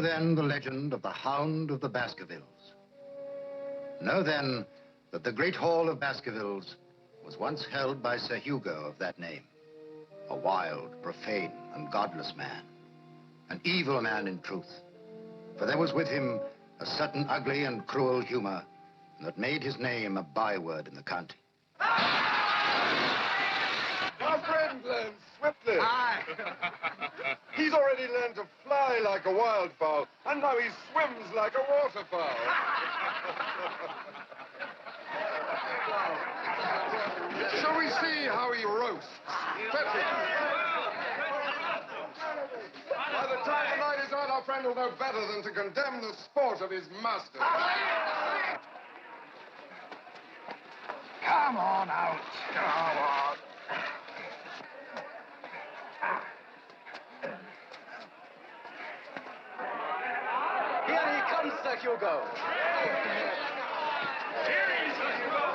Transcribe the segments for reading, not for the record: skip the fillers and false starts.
then the legend of the Hound of the Baskervilles. Know then that the great hall of Baskervilles was once held by Sir Hugo of that name. A wild, profane, and godless man. An evil man in truth. For there was with him a certain ugly and cruel humor that made his name a byword in the county. Our friend learns swiftly. Aye. He's already learned to fly like a wildfowl, and now he swims like a waterfowl. Shall we see how he roasts? Fetch him. By the time the night is out, our friend will know better than to condemn the sport of his master. Come on out. Come on. Here he comes, Sir Hugo. Here he is, Sir Hugo.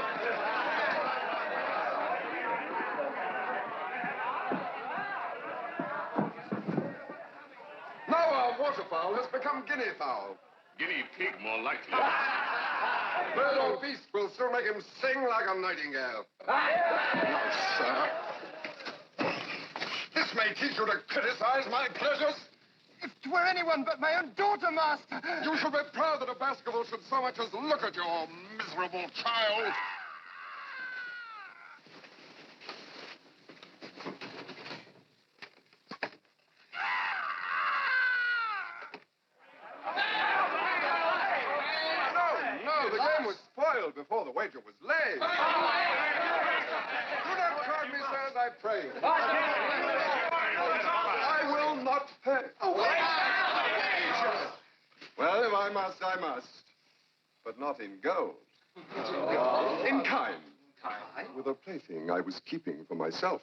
Now our waterfowl has become guinea fowl. Guinea pig, more likely. Bird or beast will still make him sing like a nightingale. Now, sir, this may teach you to criticize my pleasures. If 'twere anyone but my own daughter, master. You should be proud that a Baskerville should so much as look at your miserable child. No, the game was spoiled before the wager was laid. Do not crowd me, sirs, I pray. I will not pay. Well, if I must, I must. But not in gold. In kind. With a plaything I was keeping for myself.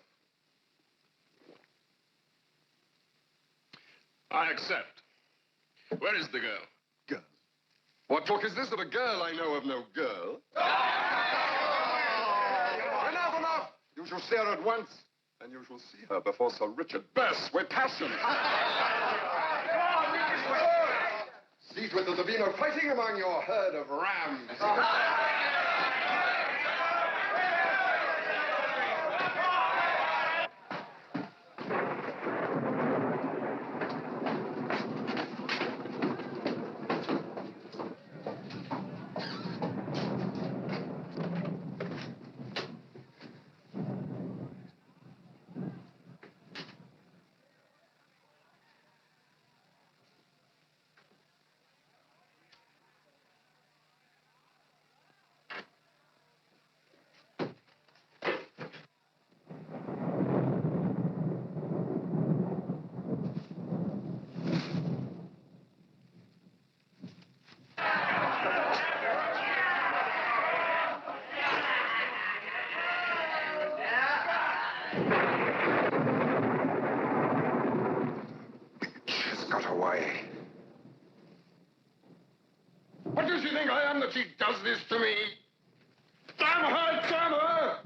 I accept. Where is the girl? Girl. What talk is this of a girl? I know of no girl. Enough, enough! You shall see her at once, and you shall see her before Sir Richard bursts with passion. See to it that there be no fighting among your herd of rams. What does she think I am that she does this to me? Damn her, damn her!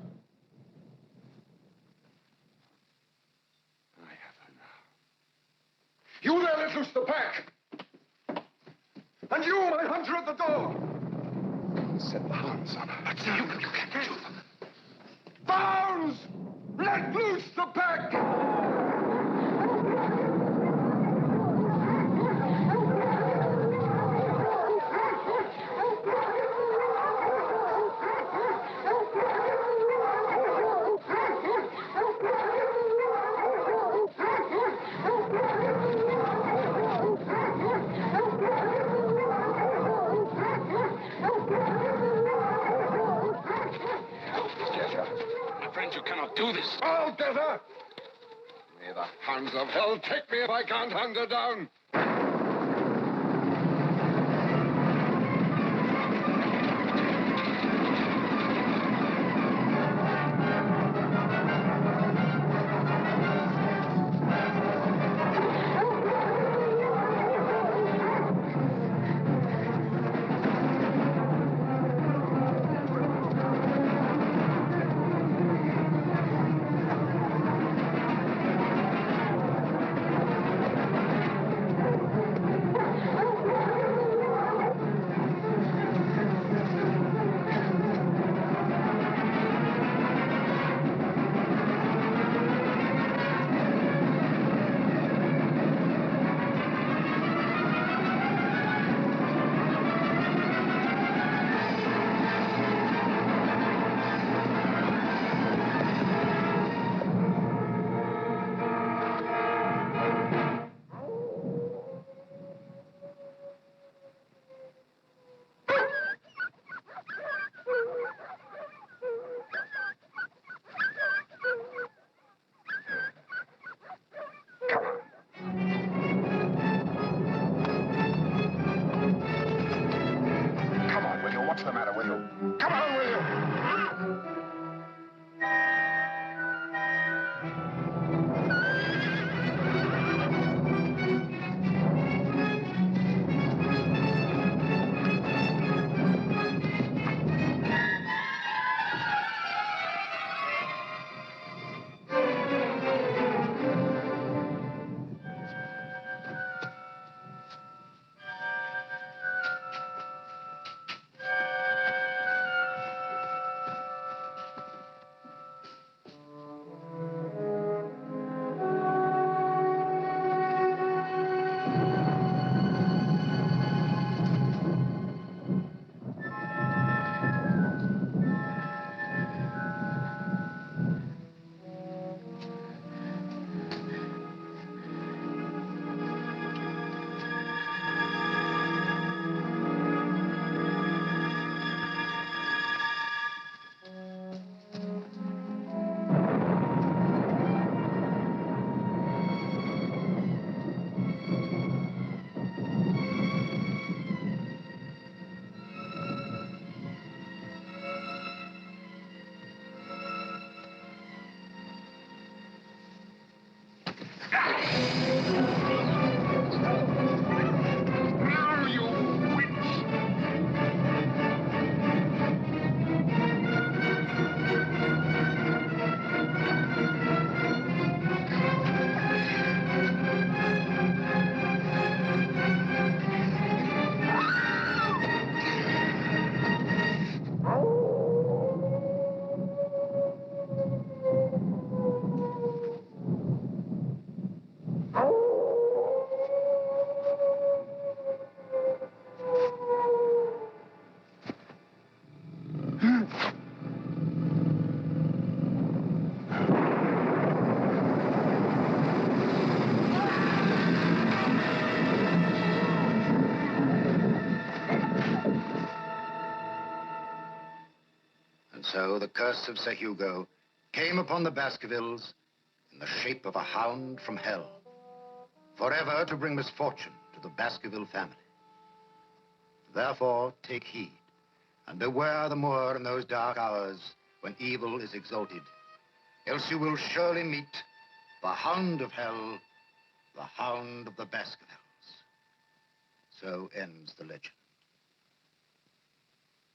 I have her now. You there, let loose the pack! And you, my hunter at the door! Set the hounds on her. But you can't do them. Hounds! Let loose the pack! Do this. I'll get her! May the hounds of hell take me if I can't hunt her down. What's the matter with you? Come on with you! So the curse of Sir Hugo came upon the Baskervilles in the shape of a hound from hell, forever to bring misfortune to the Baskerville family. Therefore, take heed, and beware the moor in those dark hours when evil is exalted, else you will surely meet the hound of hell, the hound of the Baskervilles. So ends the legend.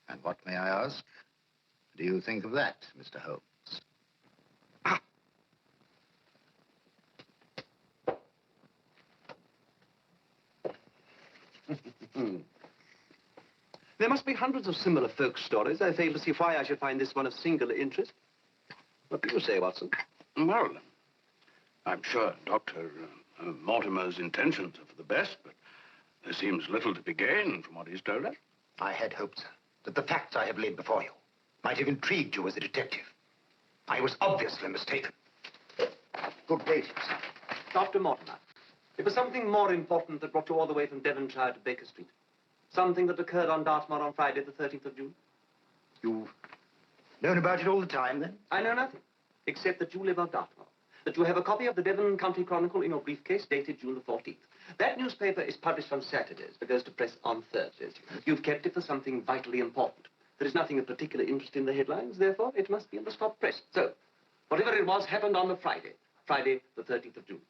And what, may I ask, do you think of that, Mr. Holmes? There must be hundreds of similar folk stories. I fail to see why I should find this one of singular interest. What do you say, Watson? Well, I'm sure Dr. Mortimer's intentions are for the best, but there seems little to be gained from what he's told us. I had hoped, sir, that the facts I have laid before you might have intrigued you as a detective. I was obviously mistaken. Good day, sir. Dr. Mortimer, it was something more important that brought you all the way from Devonshire to Baker Street. Something that occurred on Dartmoor on Friday, the 13th of June. You've known about it all the time, then? I know nothing, except that you live on Dartmoor, that you have a copy of the Devon County Chronicle in your briefcase dated June the 14th. That newspaper is published on Saturdays, but goes to press on Thursdays. You've kept it for something vitally important. There is nothing of particular interest in the headlines, therefore it must be in the stop press. So, whatever it was happened on the Friday the 13th of June.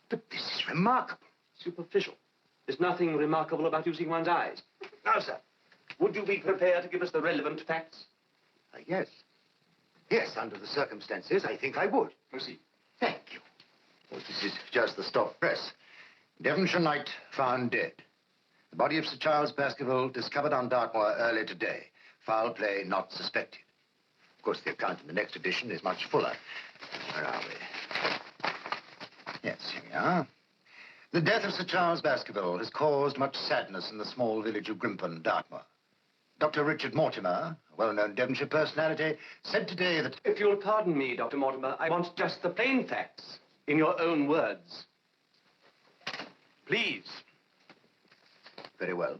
But this is remarkable. Superficial. There's nothing remarkable about using one's eyes. Now, sir, would you be prepared to give us the relevant facts? Yes. Yes, under the circumstances, I think I would. Proceed. Thank you. Well, this is just the stop press. Devonshire knight found dead. The body of Sir Charles Baskerville discovered on Dartmoor early today. Foul play not suspected. Of course, the account in the next edition is much fuller. Where are we? Yes, here we are. The death of Sir Charles Baskerville has caused much sadness in the small village of Grimpen, Dartmoor. Dr. Richard Mortimer, a well-known Devonshire personality, said today that... If you'll pardon me, Dr. Mortimer, I want just the plain facts, in your own words. Please. Very well.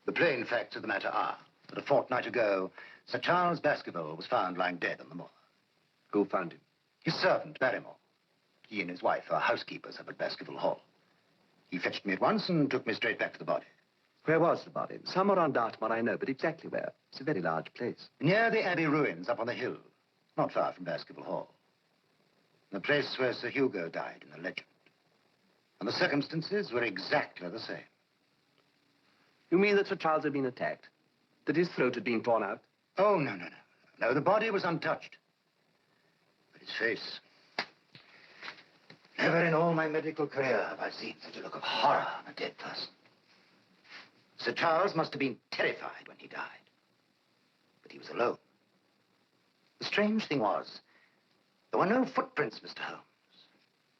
The plain facts of the matter are that a fortnight ago, Sir Charles Baskerville was found lying dead on the moor. Who found him? His servant, Barrymore. He and his wife are housekeepers up at Baskerville Hall. He fetched me at once and took me straight back to the body. Where was the body? Somewhere on Dartmoor, I know, but exactly where? It's a very large place. Near the Abbey ruins up on the hill, not far from Baskerville Hall. The place where Sir Hugo died in the legend. And the circumstances were exactly the same. You mean that Sir Charles had been attacked? That his throat had been torn out? Oh, no. No, the body was untouched. But his face... Never in all my medical career have I seen such a look of horror on a dead person. Sir Charles must have been terrified when he died. But he was alone. The strange thing was, there were no footprints, Mr. Holmes.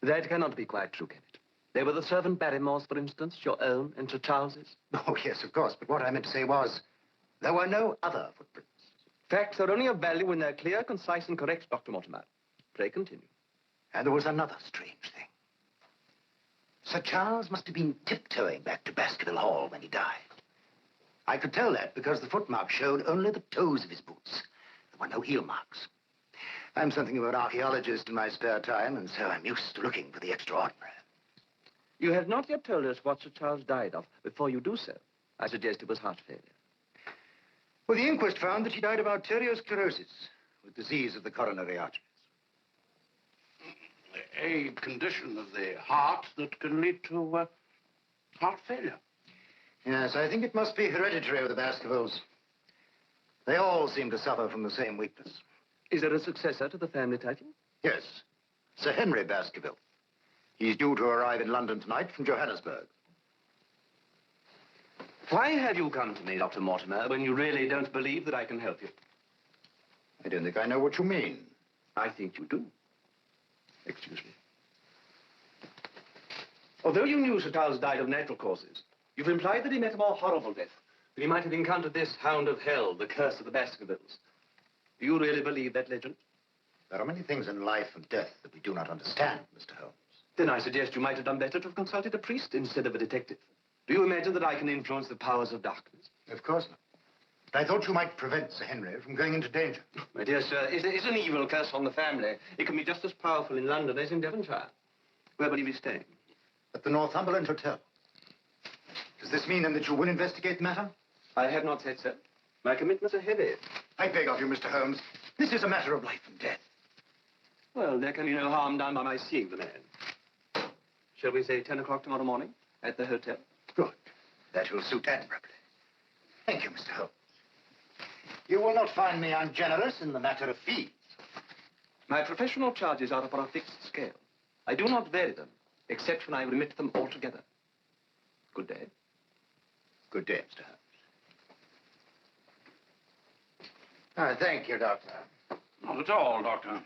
That cannot be quite true, can it? They were the servant Barrymore's, for instance, your own and Sir Charles's. Oh, yes, of course. But what I meant to say was, there were no other footprints. Facts are only of value when they're clear, concise, and correct, Dr. Mortimer. Pray continue. And there was another strange thing. Sir Charles must have been tiptoeing back to Baskerville Hall when he died. I could tell that because the footmarks showed only the toes of his boots. There were no heel marks. I'm something of an archaeologist in my spare time, and so I'm used to looking for the extraordinary. You have not yet told us what Sir Charles died of. Before you do so, I suggest it was heart failure. Well, the inquest found that he died of arteriosclerosis, with disease of the coronary arteries. A condition of the heart that can lead to heart failure. Yes, I think it must be hereditary with the Baskervilles. They all seem to suffer from the same weakness. Is there a successor to the family title? Yes, Sir Henry Baskerville. He's due to arrive in London tonight from Johannesburg. Why have you come to me, Dr. Mortimer, when you really don't believe that I can help you? I don't think I know what you mean. I think you do. Excuse me. Although you knew Sir Charles died of natural causes, you've implied that he met a more horrible death, that he might have encountered this hound of hell, the curse of the Baskervilles. Do you really believe that legend? There are many things in life and death that we do not understand, Mr. Holmes. Then I suggest you might have done better to have consulted a priest instead of a detective. Do you imagine that I can influence the powers of darkness? Of course not. But I thought you might prevent Sir Henry from going into danger. My dear sir, it's an evil curse on the family. It can be just as powerful in London as in Devonshire. Where will he be staying? At the Northumberland Hotel. Does this mean then that you will investigate the matter? I have not said so. My commitments are heavy. I beg of you, Mr. Holmes. This is a matter of life and death. Well, there can be no harm done by my seeing the man. Shall we say 10 o'clock tomorrow morning at the hotel? Good. That will suit admirably. Thank you, Mr. Holmes. You will not find me ungenerous in the matter of fees. My professional charges are upon a fixed scale. I do not vary them, except when I remit them altogether. Good day. Good day, Mr. Holmes. Thank you, Doctor. Not at all, Doctor.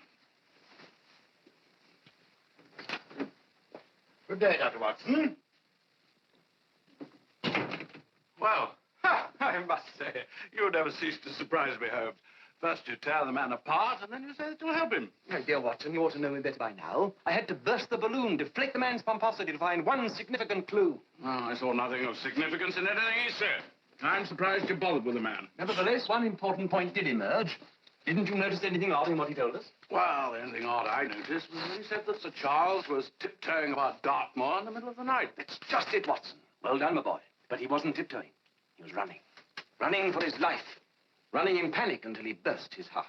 Good day, Dr. Watson. Well, I must say, you never cease to surprise me, Holmes. First you tear the man apart, and then you say that you'll help him. My dear Watson, you ought to know me better by now. I had to burst the balloon, deflate the man's pomposity to find one significant clue. Oh, I saw nothing of significance in anything he said. I'm surprised you bothered with the man. Nevertheless, one important point did emerge. Didn't you notice anything odd in what he told us? Well, the only thing odd I noticed was that he said that Sir Charles was tiptoeing about Dartmoor in the middle of the night. That's just it, Watson. Well done, my boy. But he wasn't tiptoeing. He was running. Running for his life. Running in panic until he burst his heart.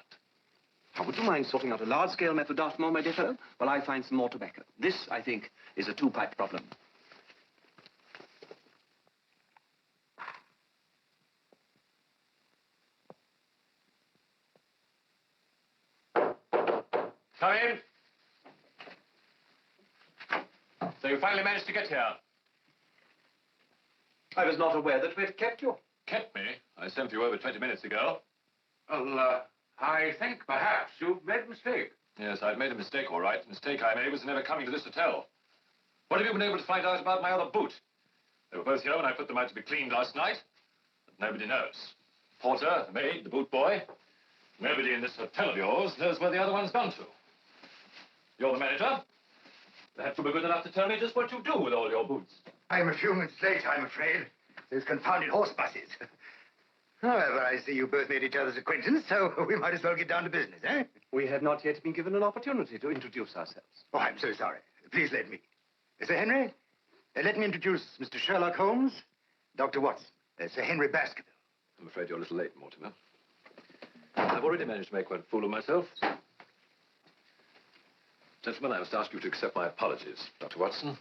Now, would you mind sorting out a large-scale map of Dartmoor, my dear fellow, while I find some more tobacco? This, I think, is a two-pipe problem. Come in. So you finally managed to get here? I was not aware that we'd kept you. Kept me? I sent you over 20 minutes ago. Well, I think perhaps you've made a mistake. Yes, I've made a mistake, all right. The mistake I made was never coming to this hotel. What have you been able to find out about my other boot? They were both here when I put them out to be cleaned last night. But nobody knows. Porter, the maid, the boot boy. Nobody in this hotel of yours knows where the other one's gone to. You're the manager. Perhaps you'll be good enough to tell me just what you do with all your boots. I'm a few minutes late, I'm afraid. Those confounded horse buses. However, I see you both made each other's acquaintance, so we might as well get down to business, eh? We have not yet been given an opportunity to introduce ourselves. Oh, I'm so sorry. Please let me. Sir Henry, let me introduce Mr. Sherlock Holmes, Dr. Watson. Sir Henry Baskerville. I'm afraid you're a little late, Mortimer. I've already managed to make quite a fool of myself. Gentlemen, I must ask you to accept my apologies. Dr. Watson,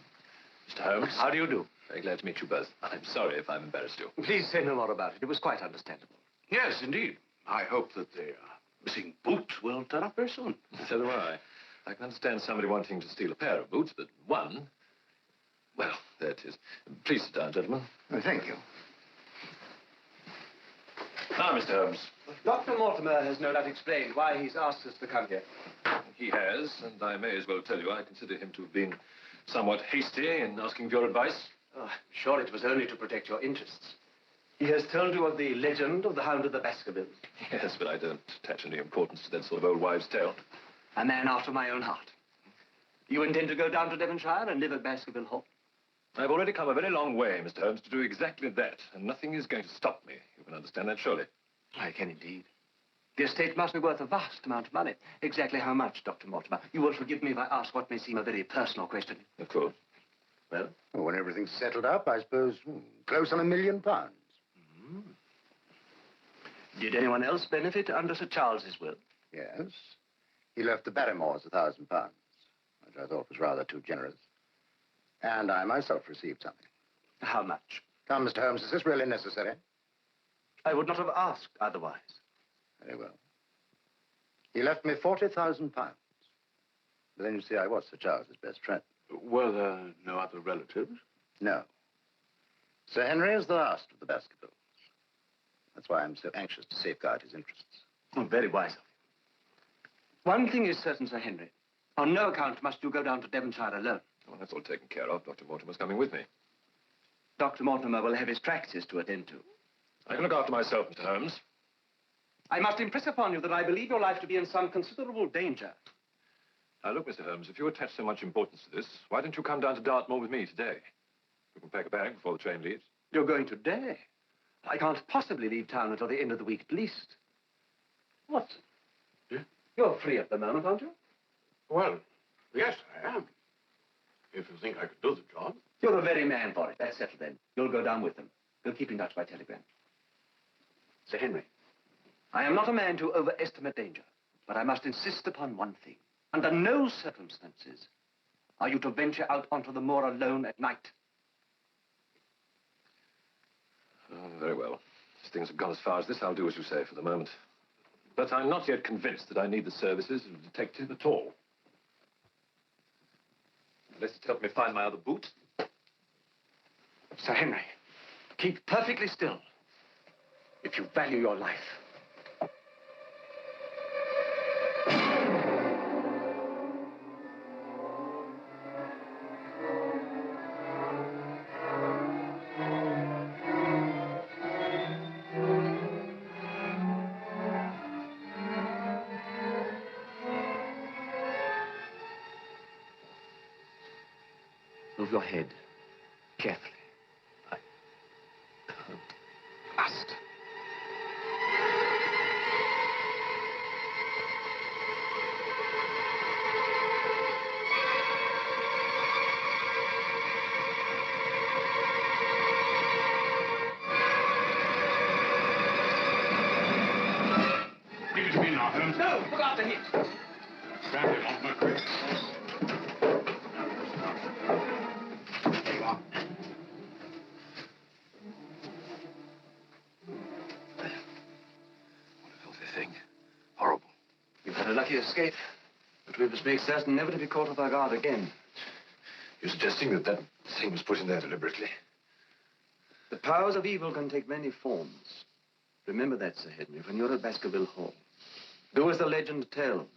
Mr. Holmes. How do you do? Very glad to meet you both. I'm sorry if I've embarrassed you. Please say no more about it. It was quite understandable. Yes, indeed. I hope that the missing boot will turn up very soon. So do I. I can understand somebody wanting to steal a pair of boots, but one... Well, there it is. Please sit down, gentlemen. Oh, thank you. Now, Mr. Holmes. Dr. Mortimer has no doubt explained why he's asked us to come here. He has, and I may as well tell you, I consider him to have been somewhat hasty in asking for your advice. Oh, I'm sure it was only to protect your interests. He has told you of the legend of the Hound of the Baskervilles. Yes, but I don't attach any importance to that sort of old wives' tale. A man after my own heart. You intend to go down to Devonshire and live at Baskerville Hall? I've already come a very long way, Mr. Holmes, to do exactly that, and nothing is going to stop me. You can understand that, surely. I can indeed. The estate must be worth a vast amount of money. Exactly how much, Dr. Mortimer? You will forgive me if I ask what may seem a very personal question. Of course. Well? Well, when everything's settled up, I suppose close on £1 million. Did anyone else benefit under Sir Charles's will? Yes. He left the Barrymores £1,000, which I thought was rather too generous. And I myself received something. How much? Come, Mr. Holmes, is this really necessary? I would not have asked otherwise. Very well. He left me £40,000. But then, you see, I was Sir Charles's best friend. Were there no other relatives? No. Sir Henry is the last of the Baskervilles. That's why I'm so anxious to safeguard his interests. Oh, very wise of you. One thing is certain, Sir Henry. On no account must you go down to Devonshire alone. Well, that's all taken care of. Dr. Mortimer's coming with me. Dr. Mortimer will have his practice to attend to. I can look after myself, Mr. Holmes. I must impress upon you that I believe your life to be in some considerable danger. Now, look, Mr. Holmes, if you attach so much importance to this, why don't you come down to Dartmoor with me today? We can pack a bag before the train leaves. You're going today? I can't possibly leave town until the end of the week at least. What? Yeah? You're free at the moment, aren't you? Well, yes, I am. If you think I could do the job. You're the very man for it. That's settled then. You'll go down with them. We'll keep in touch by telegram. Sir Henry, I am not a man to overestimate danger, but I must insist upon one thing. Under no circumstances are you to venture out onto the moor alone at night. Oh, very well. As things have gone as far as this, I'll do as you say for the moment. But I'm not yet convinced that I need the services of a detective at all. Unless it's helped me find my other boot. Sir Henry, keep perfectly still if you value your life. Move your head carefully. I must. Leave it to me now, Holmes. No, look after him. Grab him off my quick. There you are. What a filthy thing. Horrible. You've had a lucky escape, but we must make certain never to be caught off our guard again. You're suggesting that that thing was put in there deliberately? The powers of evil can take many forms. Remember that, Sir Henry, when you're at Baskerville Hall. Do as the legend tells,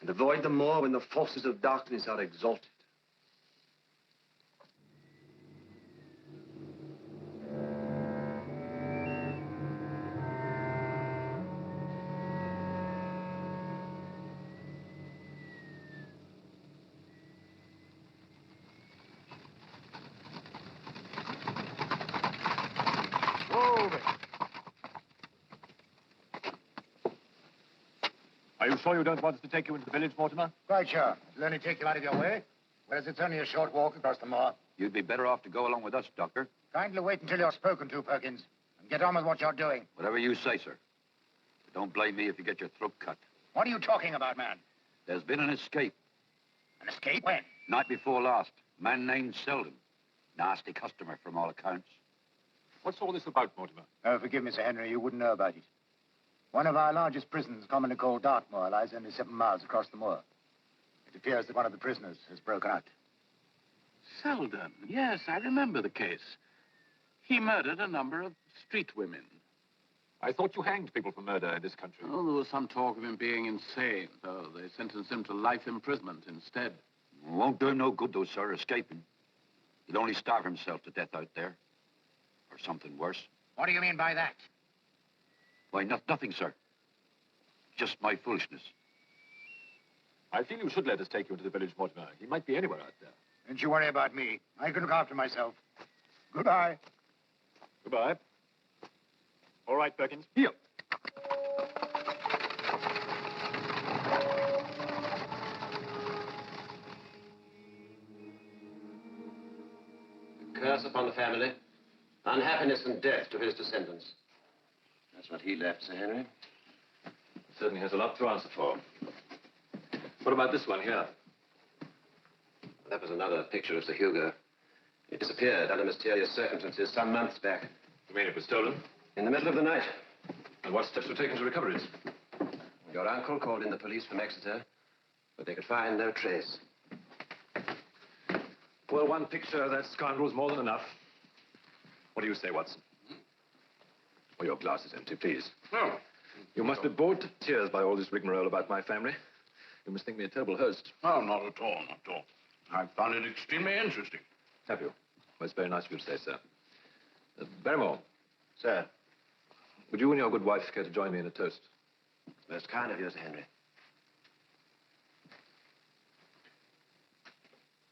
and avoid the moor when the forces of darkness are exalted. Are you sure you don't want us to take you into the village, Mortimer? Quite sure. It'll only take you out of your way, whereas it's only a short walk across the moor. You'd be better off to go along with us, Doctor. Kindly wait until you're spoken to, Perkins, and get on with what you're doing. Whatever you say, sir. But don't blame me if you get your throat cut. What are you talking about, man? There's been an escape. An escape? When? Night before last. Man named Selden. Nasty customer from all accounts. What's all this about, Mortimer? Oh, forgive me, Sir Henry, you wouldn't know about it. One of our largest prisons, commonly called Dartmoor, lies only 7 miles across the moor. It appears that one of the prisoners has broken out. Selden. Yes, I remember the case. He murdered a number of street women. I thought you hanged people for murder in this country. Oh, there was some talk of him being insane, so they sentenced him to life imprisonment instead. Won't do him no good, though, sir, escaping. He'll only starve himself to death out there. Or something worse. What do you mean by that? Why, nothing, sir. Just my foolishness. I feel you should let us take you into the village, Mortimer. He might be anywhere out there. Don't you worry about me. I can look after myself. Goodbye. Goodbye. All right, Perkins. Here. Curse upon the family. Unhappiness and death to his descendants. That's what he left, Sir Henry. Certainly has a lot to answer for. What about this one here? That was another picture of Sir Hugo. It disappeared under mysterious circumstances some months back. You mean it was stolen? In the middle of the night. And what steps were taken to recover it? Your uncle called in the police from Exeter, but they could find no trace. Well, one picture of that scoundrel's more than enough. What do you say, Watson? Oh, your glass is empty, please. Oh. You must be bored to tears by all this rigmarole about my family. You must think me a terrible host. Oh, not at all, not at all. I found it extremely interesting. Have you? Well, it's very nice of you to say, sir. Barrymore. Sir, Would you and your good wife care to join me in a toast? most kind of you, Sir Henry.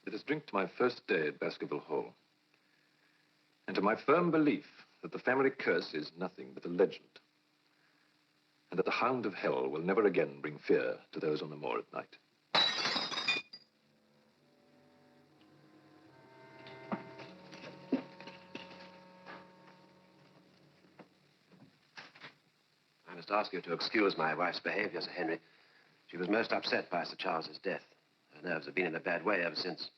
Let us drink to my first day at Baskerville Hall. And to my firm belief that the family curse is nothing but a legend. And that the hound of hell will never again bring fear to those on the moor at night. I must ask you to excuse my wife's behavior, Sir Henry. She was most upset by Sir Charles's death. Her nerves have been in a bad way ever since.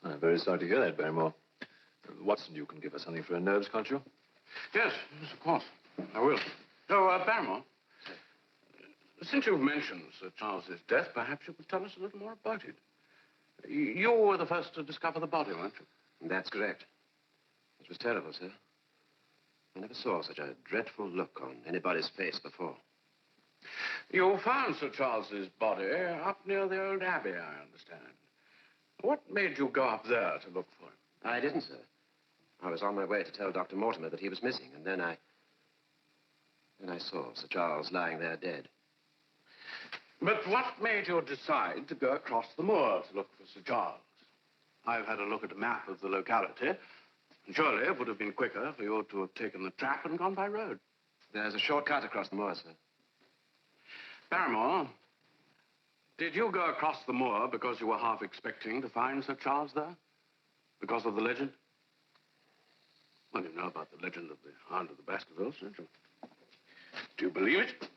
I'm very sorry to hear that, Barrymore. Watson, you can give her something for her nerves, can't you? Yes, of course. I will. So, Barrymore, since you've mentioned Sir Charles's death, perhaps you could tell us a little more about it. You were the first to discover the body, weren't you? That's correct. It was terrible, sir. I never saw such a dreadful look on anybody's face before. You found Sir Charles's body up near the old abbey, I understand. What made you go up there to look for him? I didn't, sir. I was on my way to tell Dr. Mortimer that he was missing, and then I saw Sir Charles lying there dead. But what made you decide to go across the moor to look for Sir Charles? I've had a look at a map of the locality, and surely it would have been quicker for you to have taken the trap and gone by road. There's a shortcut across the moor, sir. Barrymore, did you go across the moor because you were half expecting to find Sir Charles there? Because of the legend? Well, you know about the legend of the Hound of the Baskervilles, don't you? Do you believe it?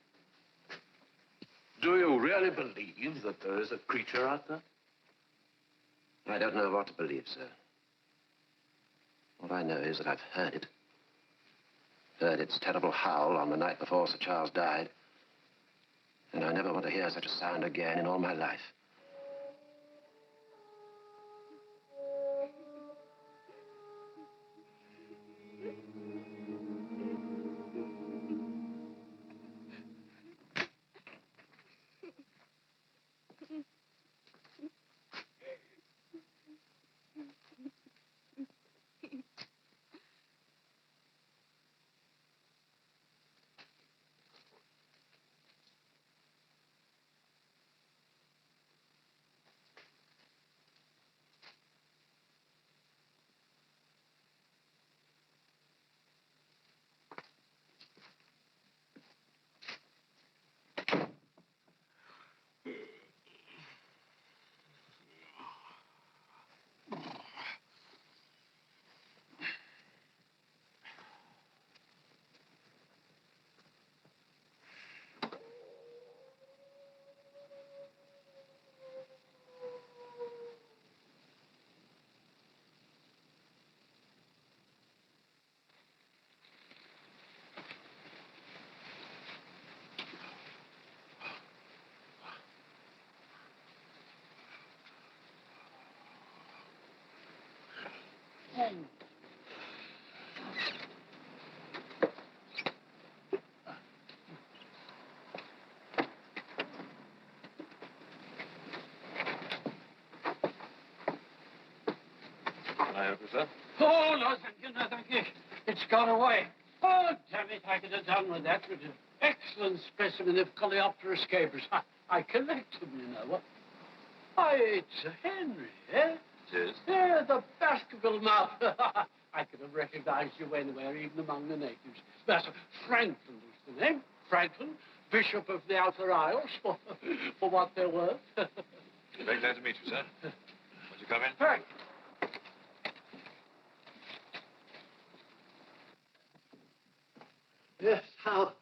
Do you really believe that there is a creature out there? I don't know what to believe, sir. All I know is that I've heard it. Heard its terrible howl on the night before Sir Charles died. And I never want to hear such a sound again in all my life. my uncle, sir. Oh, no, thank you, no, thank you. It's gone away. Oh, damn it, I could have done with that. It was an excellent specimen of Coleoptera scapus. I collect them, you know. What? Why, it's Henry, eh? It is? Yeah, the Baskerville mouth. I could have recognized you anywhere, even among the natives. Master Franklin was the name. Franklin, Bishop of the Outer Isles, for what they're worth. Very glad to meet you, sir. Won't you come in? Frank. Yes, how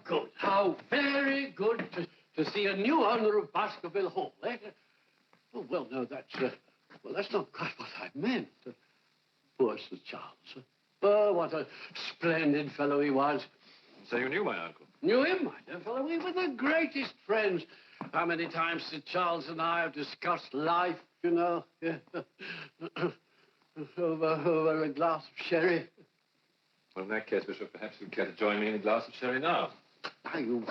good, how very good to see a new owner of Baskerville Hall, eh? Oh, well, no, that's not quite what I meant. Poor Sir Charles. Oh, what a splendid fellow he was. So you knew my uncle? Knew him, my dear fellow. We were the greatest friends. How many times Sir Charles and I have discussed life, you know, over a glass of sherry. Well, in that case, Bishop, perhaps you'd care to join me in a glass of sherry now. Now, you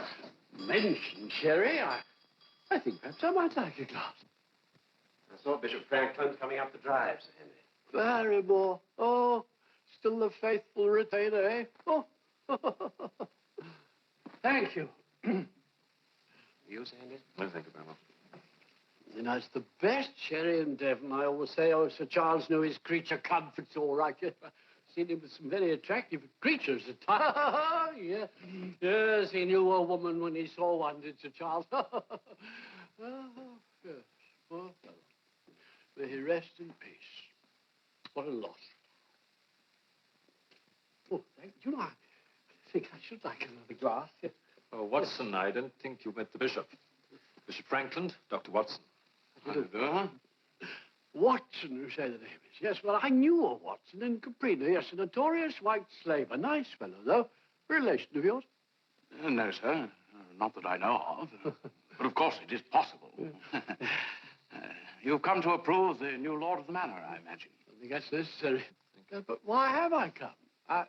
mentioned sherry. I think perhaps I might like a glass. I saw Bishop Franklin coming up the drive, Sir Henry. Barrymore. Oh, still the faithful retainer, eh? Oh. Thank you. You, Sir Henry? No, thank you very much. You know, it's the best sherry in Devon. I always say, oh, Sir Charles knew his creature comforts all right. Seen him with some very attractive creatures at times. Yeah. Yes, he knew a woman when he saw one, did Sir Charles? Oh, yes. Poor fellow. May he rest in peace. What a loss. Oh, you know, I think I should like another glass. Oh, Watson, I don't think you met the bishop. Bishop Franklin, Dr. Watson. How do you do, huh? Watson, you say the name is. Yes, well, I knew a Watson in Caprino. Yes, a notorious white slave. A nice fellow, though. Relation of yours? No, sir. Not that I know of. But of course it is possible. You've come to approve the new lord of the manor, I imagine. I think that's necessary. But why have I come?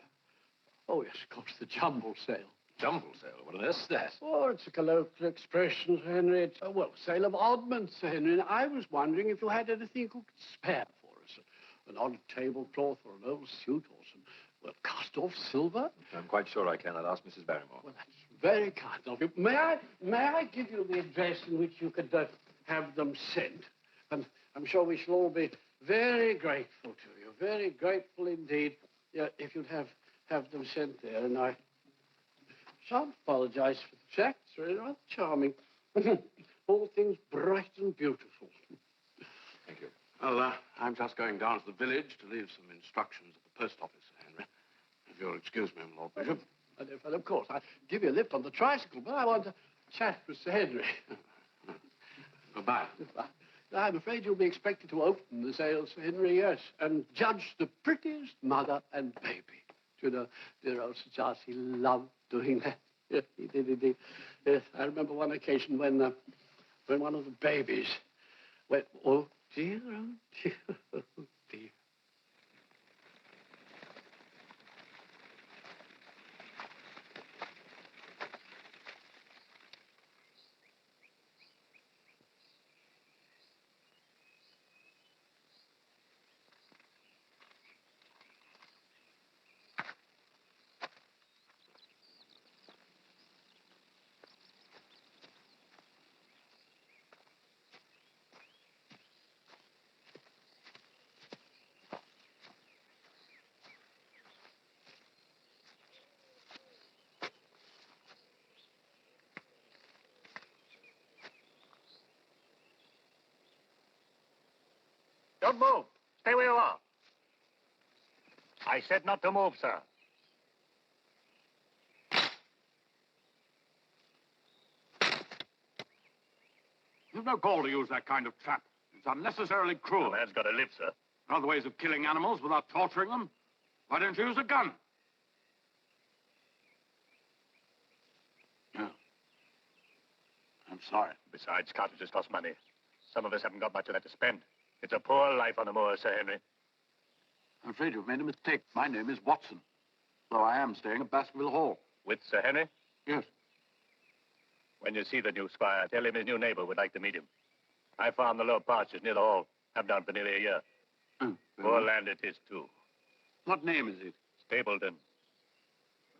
Oh, yes, of course, the jumble sale. Jumble sale? What on earth's that? Oh, it's a colloquial expression, Sir Henry. It's a, sale of oddments, Sir Henry. And I was wondering if you had anything you could spare for us. An odd tablecloth or an old suit or some, cast-off silver. I'm quite sure I can. I'll ask Mrs. Barrymore. Well, that's very kind of you. May I give you the address in which you could have them sent? And I'm sure we shall all be very grateful to you. Very grateful indeed. Yeah, if you'd have them sent there. And I shan't apologize for the facts. They're rather charming. All things bright and beautiful. Thank you. Well, I'm just going down to the village to leave some instructions at the post office, Sir Henry. If you'll excuse me, Lord Bishop. Well, of course, I'll give you a lift on the tricycle, but I want to chat with Sir Henry. Goodbye. I'm afraid you'll be expected to open the sale, Sir Henry, yes, and judge the prettiest mother and baby. You know, dear old Sir Charles, he loved doing that. Yes, he did indeed. Yes, I remember one occasion when one of the babies went, oh, dear, oh, dear, oh, dear. Don't move. Stay where you are. I said not to move, sir. You've no call to use that kind of trap. It's unnecessarily cruel. A man's got to live, sir. There are other ways of killing animals without torturing them. Why don't you use a gun? No. I'm sorry. Besides, cartridges cost money. Some of us haven't got much of that to spend. It's a poor life on the moor, Sir Henry. I'm afraid you've made a mistake. My name is Watson, though I am staying at Baskerville Hall. With Sir Henry? Yes. When you see the new squire, tell him his new neighbor would like to meet him. I farm the low pastures near the hall. I've done for nearly a year. Poor land it is, too. What name is it? Stapleton.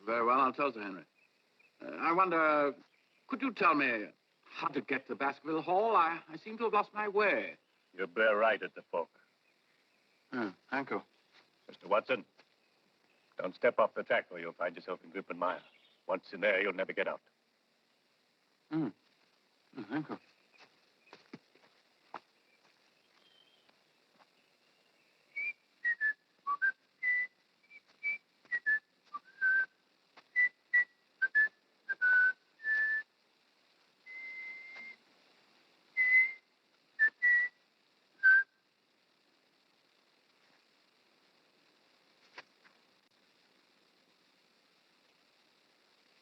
Very well, I'll tell Sir Henry. I wonder, could you tell me how to get to Baskerville Hall? I seem to have lost my way. You bear right at the folk. Thank you. Mr. Watson, don't step off the track or you'll find yourself in grip and mire. Once in there, you'll never get out. Thank you.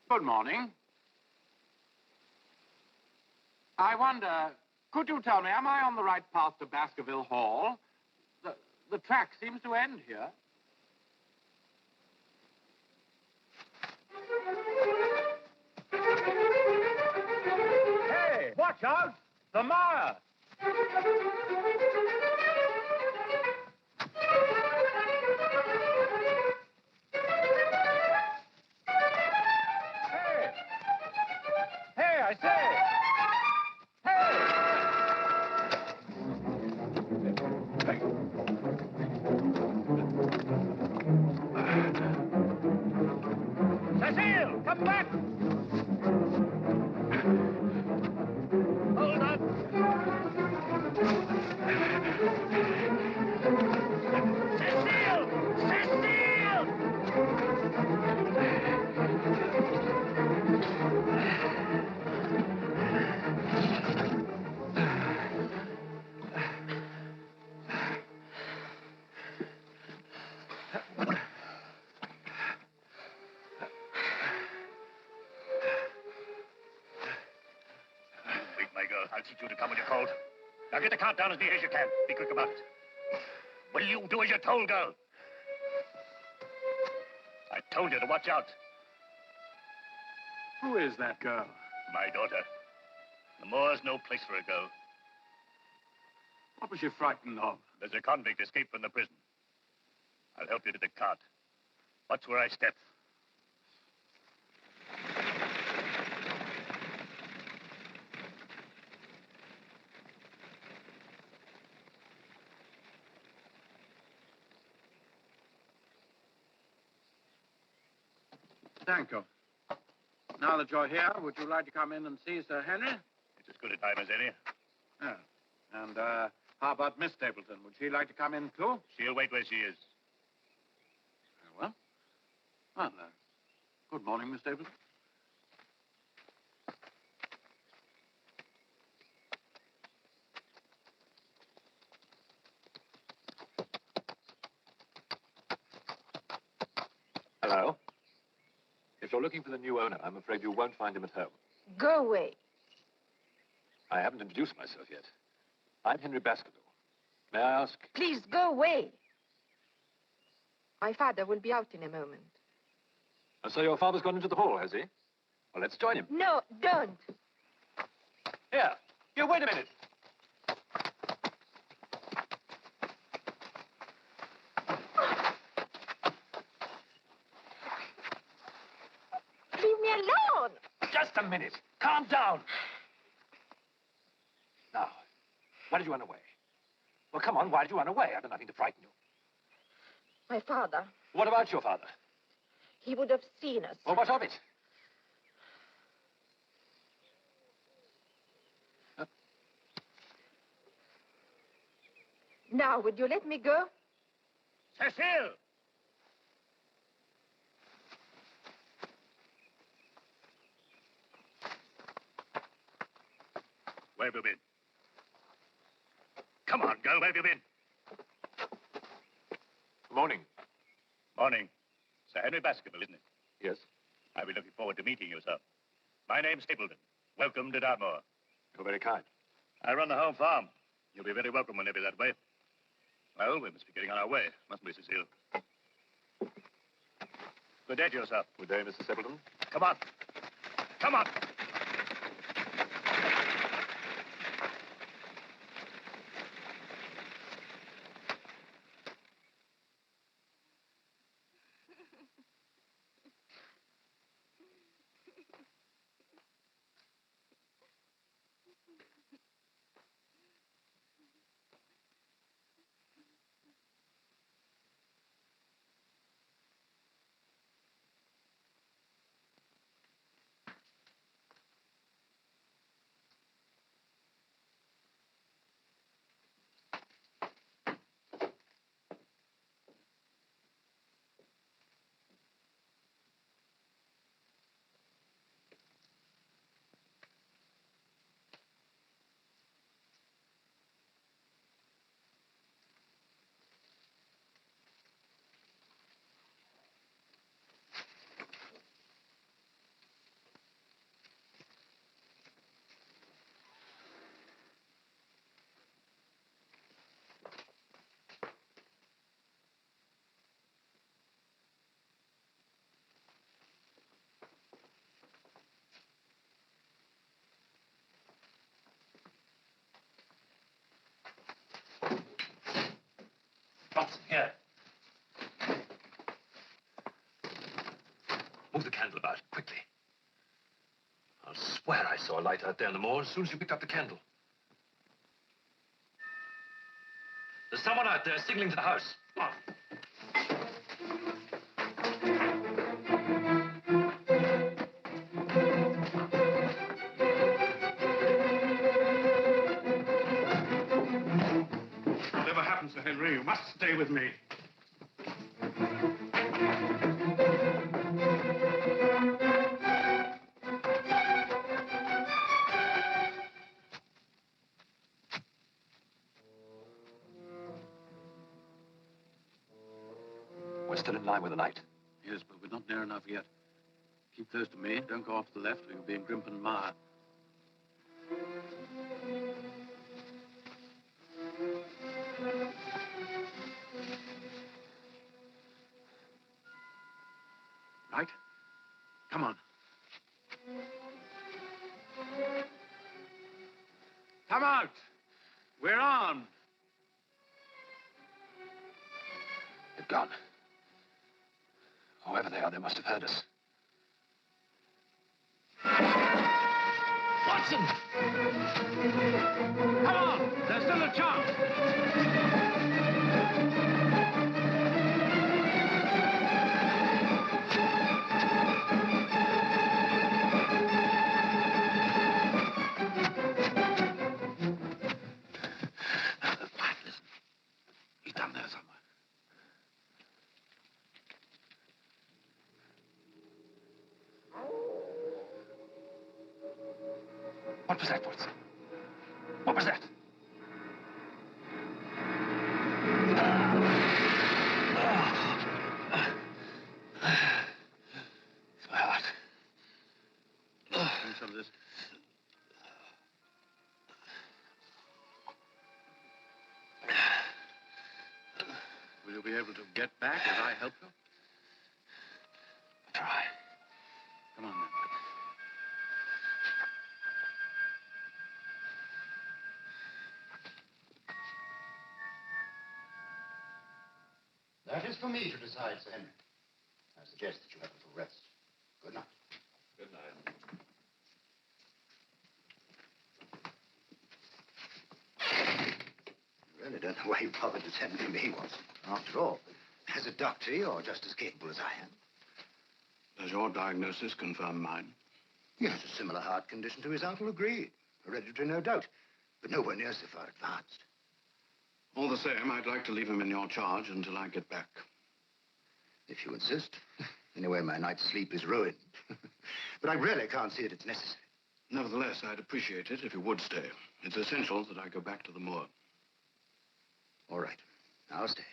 Good morning. I wonder, could you tell me, am I on the right path to Baskerville Hall? The track seems to end here. Hey, watch out! The mire! Hey, I say! Cecile, come back! Hold on! Cecile! Cecile! I'll teach you to come when you're called. Now get the cart down as near as you can. Be quick about it. Will you do as you're told, girl? I told you to watch out. Who is that girl? My daughter. The moor's no place for a girl. What was she frightened of? There's a convict escaped from the prison. I'll help you to the cart. Watch where I step. Thank you. Now that you're here, would you like to come in and see Sir Henry? It's as good a time as any. Yeah. And, how about Miss Stapleton? Would she like to come in, too? She'll wait where she is. Very well. Well, good morning, Miss Stapleton. Hello. If you're looking for the new owner, I'm afraid you won't find him at home. Go away. I haven't introduced myself yet. I'm Henry Baskerville. May I ask? Please, go away. My father will be out in a moment. And so your father's gone into the hall, has he? Well, let's join him. No, don't. Here. You wait a minute. Leave me alone. Just a minute. Calm down. Now, why did you run away? Well, come on, why did you run away? I've done nothing to frighten you. My father. What about your father? He would have seen us. Well, what of it? Now, would you let me go? Cecile! Where have you been? Come on, girl, where have you been? Morning. Morning. Sir Henry Baskerville, isn't it? Yes? I'll be looking forward to meeting you, sir. My name's Stapleton. Welcome to Dartmoor. You're very kind. I run the home farm. You'll be very welcome whenever you're that way. Well, we must be getting on our way, mustn't we, Cecile? Good day to you, sir. Good day, Mr. Stapleton. Come on. Come on. Watson, here. Move the candle about, quickly. I'll swear I saw a light out there in the moor as soon as you picked up the candle. There's someone out there signaling to the house. Come on. Whatever happens to Henry, you must stay with me. We're still in line with the light. Yes, but we're not near enough yet. Keep close to me. Don't go off to the left or you'll be in Grimpen Mire. Right? Come on. Come out! We're on! They've gone. Whoever they are, they must have heard us. Watson! Come on! There's still a chance! Listen. He's down there somewhere. What was that, Watson? What was that? It's my heart. Drink some of this. Will you be able to get back as I help you? Try. Come on, then. That is for me to decide, Sir Henry. I suggest that you have a little rest. Good night. Good night. I really don't know why you bothered to send for me, Watson. After all, as a doctor, you're just as capable as I am. Does your diagnosis confirm mine? Yes, a similar heart condition to his uncle, agreed. Hereditary, no doubt, but nowhere near so far advanced. All the same, I'd like to leave him in your charge until I get back. If you insist. Anyway, my night's sleep is ruined. But I really can't see that it's necessary. Nevertheless, I'd appreciate it if you would stay. It's essential that I go back to the moor. All right. I'll stay.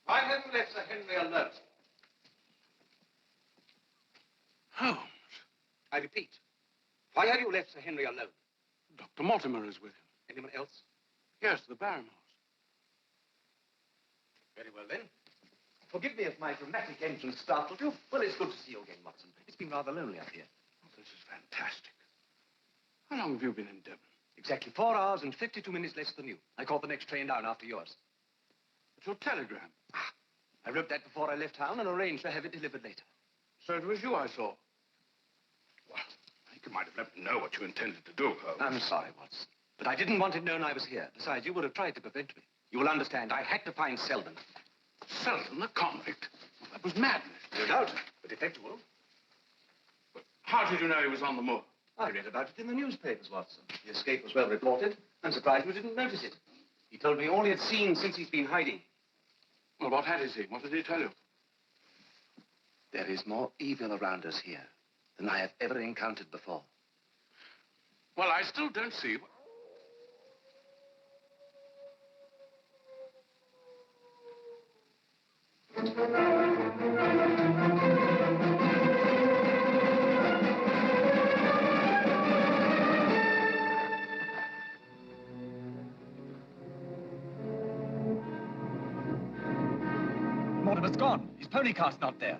Why have you left Sir Henry alone? Holmes. I repeat, why have you left Sir Henry alone? Dr. Mortimer is with him. Anyone else? Yes, the Barrymores. Very well, then. Forgive me if my dramatic entrance startled you. Well, it's good to see you again, Watson. It's been rather lonely up here. Oh, this is fantastic. How long have you been in Devon? Exactly 4 hours and 52 minutes less than you. I caught the next train down after yours. It's your telegram. I wrote that before I left town and arranged to have it delivered later. So it was you I saw. Well, I can might have let me know what you intended to do, Holmes. I'm sorry, Watson. But I didn't want it known I was here. Besides, you would have tried to prevent me. You will understand, I had to find Selden. Selden, a convict? Well, that was madness. No doubt, but effectual. But how did you know he was on the moor? I read about it in the newspapers, Watson. The escape was well reported. I'm surprised you didn't notice it. He told me all he had seen since he's been hiding. Well, what had he seen? What did he tell you? There is more evil around us here than I have ever encountered before. Well, I still don't see... Mortimer's gone. His pony cart's not there.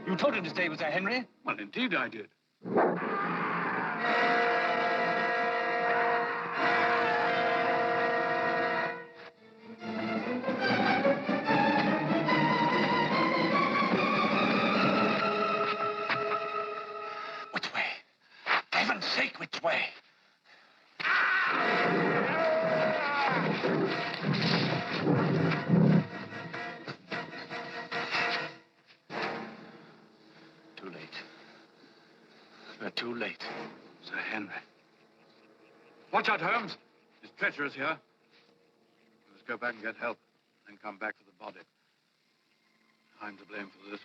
You told him to stay with Sir Henry? Well, indeed I did. Which way? For heaven's sake, which way? Too late. We're too late. Sir Henry. Watch out, Holmes. His treacherous here. Let's go back and get help, then come back for the body. I'm to blame for this.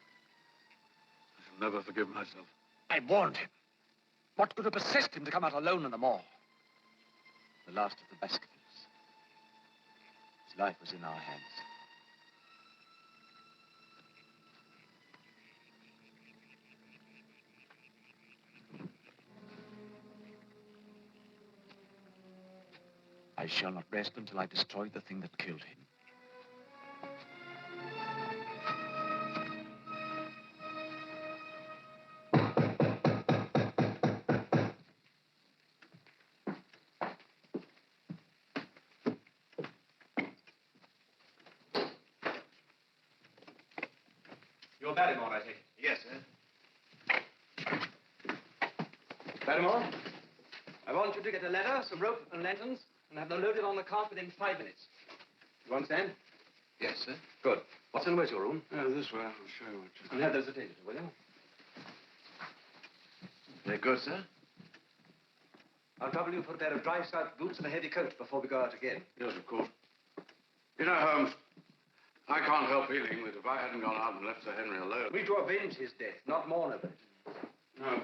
I shall never forgive myself. I warned him. What could have possessed him to come out alone in the moor? The last of the Baskervilles. His life was in our hands. I shall not rest until I destroy the thing that killed him. You're Barrymore, I think. Yes, sir. Barrymore, I want you to get a ladder, some rope and lanterns, and have them loaded on the cart within 5 minutes. You understand? Yes, sir. Good. Watson, where's your room? This way. I'll show you what you... And have those attended to, will you? They're good, sir? I'll trouble you for a pair of dry striped boots and a heavy coat before we go out again. Yes, of course. You know, Holmes, I can't help feeling that if I hadn't gone out and left Sir Henry alone... We to avenge his death, not mourn over it. No.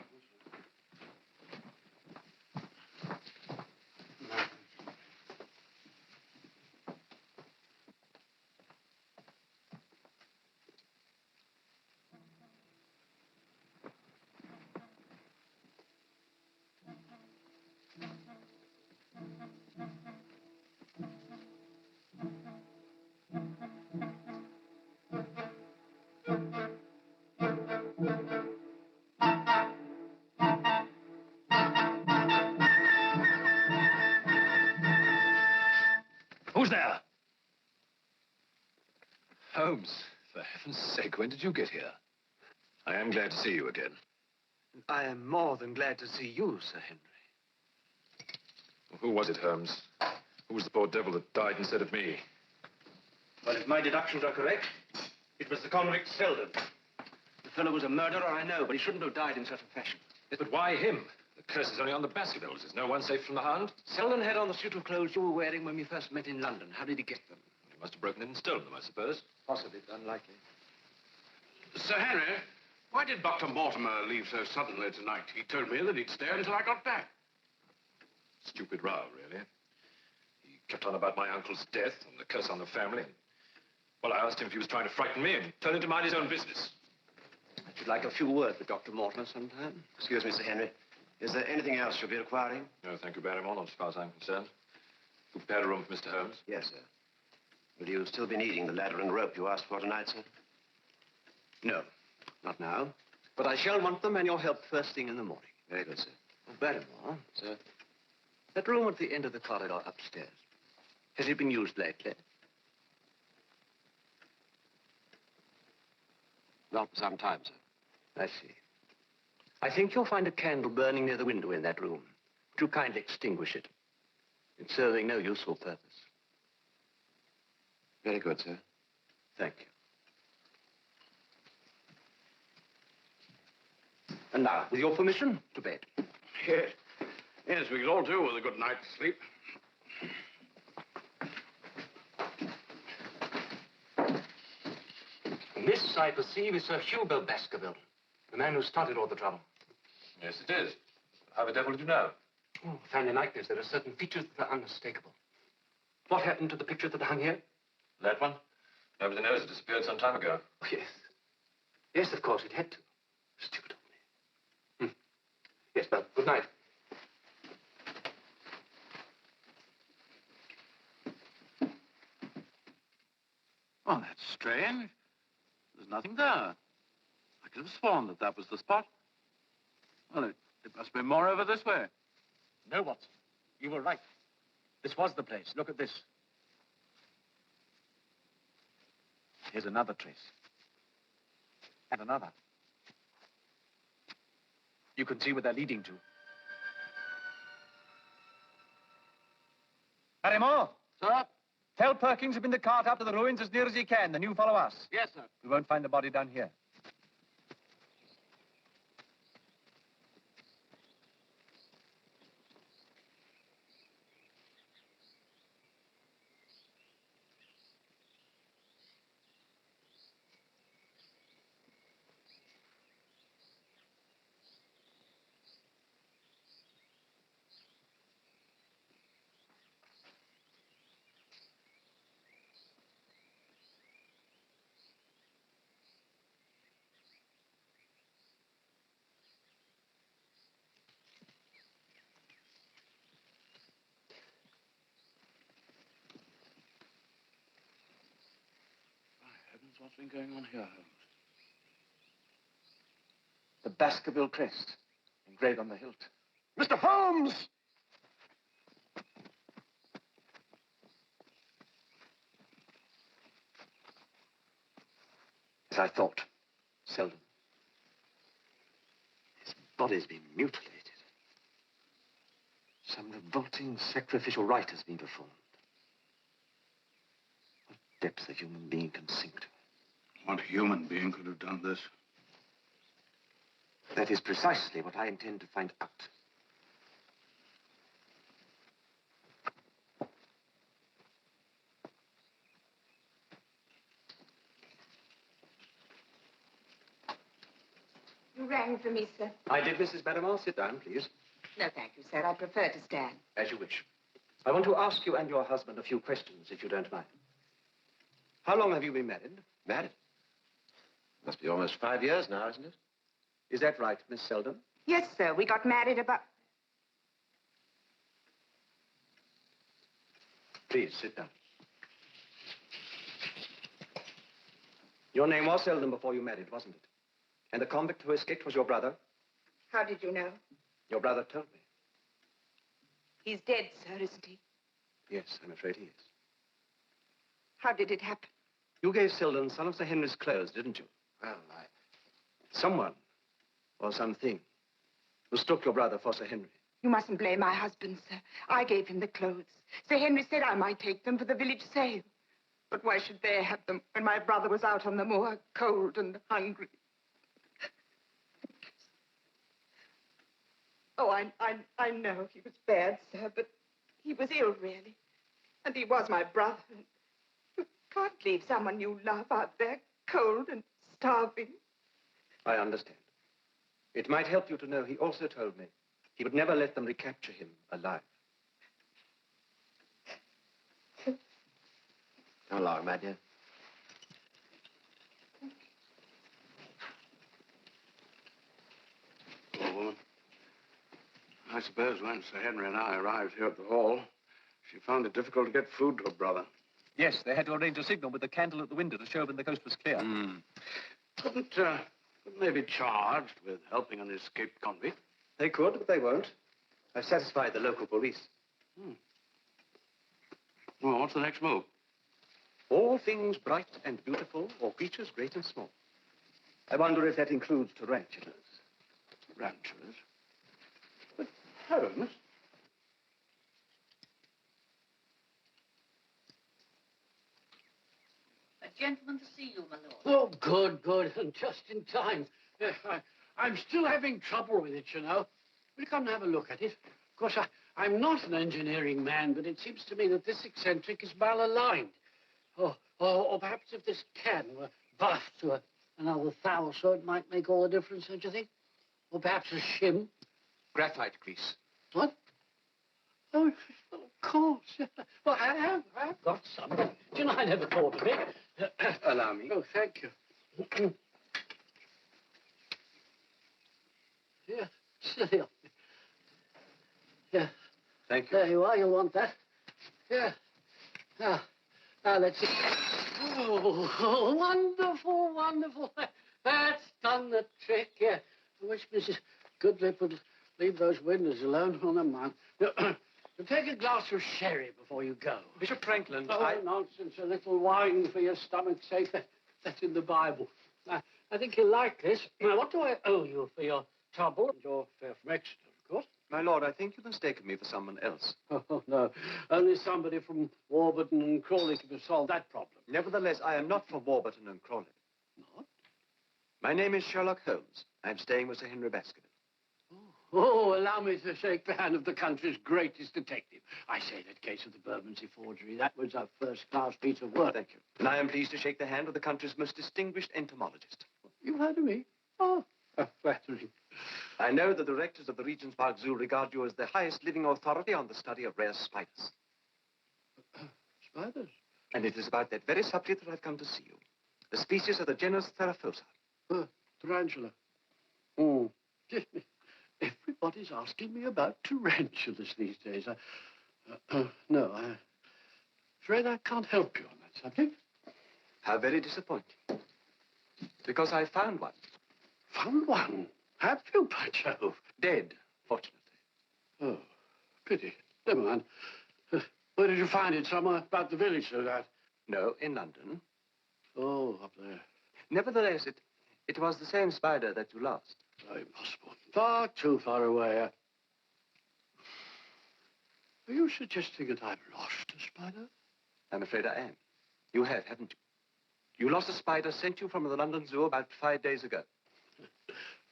Who's there? Holmes, for heaven's sake, when did you get here? I am glad to see you again. I am more than glad to see you, Sir Henry. Well, who was it, Holmes? Who was the poor devil that died instead of me? Well, if my deductions are correct, it was the convict Selden. The fellow was a murderer, I know, but he shouldn't have died in such a fashion. But why him? The curse is only on the Baskervilles. Is no one safe from the hound? Selden had on the suit of clothes you were wearing when we first met in London. How did he get them? He must have broken in and stolen them, I suppose. Possibly, but unlikely. Sir Henry, why did Dr. Mortimer leave so suddenly tonight? He told me that he'd stay until I got back. Stupid row, really. He kept on about my uncle's death and the curse on the family. Well, I asked him if he was trying to frighten me and told him to mind his own business. I should like a few words with Dr. Mortimer sometime. Excuse me, Sir Henry. Is there anything else you'll be requiring? No, thank you, Barrymore, not as far as I'm concerned. You prepared a room for Mr. Holmes? Yes, sir. Will you still be needing the ladder and rope you asked for tonight, sir? No, not now. But I shall want them and your help first thing in the morning. Very good, sir. Oh, Barrymore, sir. That room at the end of the corridor upstairs. Has it been used lately? Not for some time, sir. I see. I think you'll find a candle burning near the window in that room. Would you kindly extinguish it? It's serving no useful purpose. Very good, sir. Thank you. And now, with your permission, to bed. Yes. Yes, we could all do with a good night's sleep. This, I perceive, is Sir Hugo Baskerville, the man who started all the trouble. Yes, it is. How the devil did you know? Oh, family likeness. There are certain features that are unmistakable. What happened to the picture that hung here? That one? Nobody knows. It disappeared some time ago. Oh, yes. Yes, of course, it had to. Stupid of me. Yes, well, good night. Oh, that's strange. There's nothing there. I could have sworn that that was the spot. Well, it must be more over this way. No, Watson. You were right. This was the place. Look at this. Here's another trace. And another. You can see where they're leading to. Barrymore! Sir? Tell Perkins to bring the cart up to the ruins as near as he can, then you follow us. Yes, sir. We won't find the body down here. What's been going on here, Holmes? The Baskerville crest, engraved on the hilt. Mr. Holmes! As I thought. Seldom. His body's been mutilated. Some revolting sacrificial rite has been performed. What depths a human being can sink to. What human being could have done this? That is precisely what I intend to find out. You rang for me, sir. I did, Mrs. Barrymore. Sit down, please. No, thank you, sir. I prefer to stand. As you wish. I want to ask you and your husband a few questions, if you don't mind. How long have you been married? Married? Must be almost 5 years now, isn't it? Is that right, Miss Selden? Yes, sir. We got married about... Please, sit down. Your name was Selden before you married, wasn't it? And the convict who escaped was your brother? How did you know? Your brother told me. He's dead, sir, isn't he? Yes, I'm afraid he is. How did it happen? You gave Selden some of Sir Henry's clothes, didn't you? Well, Someone, or something, mistook your brother for Sir Henry. You mustn't blame my husband, sir. I gave him the clothes. Sir Henry said I might take them for the village sale. But why should they have them when my brother was out on the moor, cold and hungry? Oh, I know he was bad, sir, but he was ill, really. And he was my brother. You can't leave someone you love out there, cold and starving. I understand. It might help you to know he also told me he would never let them recapture him alive. How long, my dear? Poor woman. I suppose when Sir Henry and I arrived here at the hall, she found it difficult to get food to her brother. Yes, they had to arrange a signal with the candle at the window to show when the coast was clear. Couldn't they be charged with helping an escaped convict? They could, but they won't. I've satisfied the local police. Well, what's the next move? All things bright and beautiful, or creatures great and small. I wonder if that includes tarantulas. tarantulas. But, Holmes... A gentleman to see you, my lord. Oh, good, good, and just in time. I'm still having trouble with it, you know. Will you come and have a look at it? Of course, I'm not an engineering man, but it seems to me that this eccentric is malaligned. Or perhaps if this can were buffed to another thou or so, it might make all the difference, don't you think? Or perhaps a shim. Graphite grease. What? Oh, of course. Well, I have got some. Do you know, I never thought of it. Allow me. Oh, thank you. Yeah, silly. Yeah. Thank you. There you are. You'll want that. Yeah. Now, let's see. Oh, wonderful, wonderful. That's done the trick. Yeah. I wish Mrs. Goodlip would leave those windows alone. Oh, never mind. You'll take a glass of sherry before you go. Bishop Franklin, Oh, nonsense. A little wine for your stomach's sake. That's in the Bible. I think you'll like this. Now, what do I owe you for your trouble? Your fare from Exeter, of course. My lord, I think you've mistaken me for someone else. Oh, no. Only somebody from Warburton and Crawley could have solved that problem. Nevertheless, I am not from Warburton and Crawley. Not? My name is Sherlock Holmes. I'm staying with Sir Henry Baskerville. Oh, allow me to shake the hand of the country's greatest detective. I say that case of the Bermondsey forgery. That was a first-class piece of work. Thank you. And I am pleased to shake the hand of the country's most distinguished entomologist. You've heard of me? Oh, flattering. I know that the directors of the Regent's Park Zoo regard you as the highest living authority on the study of rare spiders. Spiders? And it is about that very subject that I've come to see you. The species of the genus Theraphosa. Tarantula. Everybody's asking me about tarantulas these days. No, I'm afraid I can't help you on that subject. How very disappointing. Because I found one. Found one? Have you, by Jove? Dead, fortunately. Oh, pity. Never mind. Where did you find it? Somewhere about the village, no doubt? No, in London. Oh, up there. Nevertheless, it was the same spider that you lost. Oh, impossible. Far too far away. Are you suggesting that I've lost a spider? I'm afraid I am. You have, haven't you? You lost a spider sent you from the London Zoo about 5 days ago.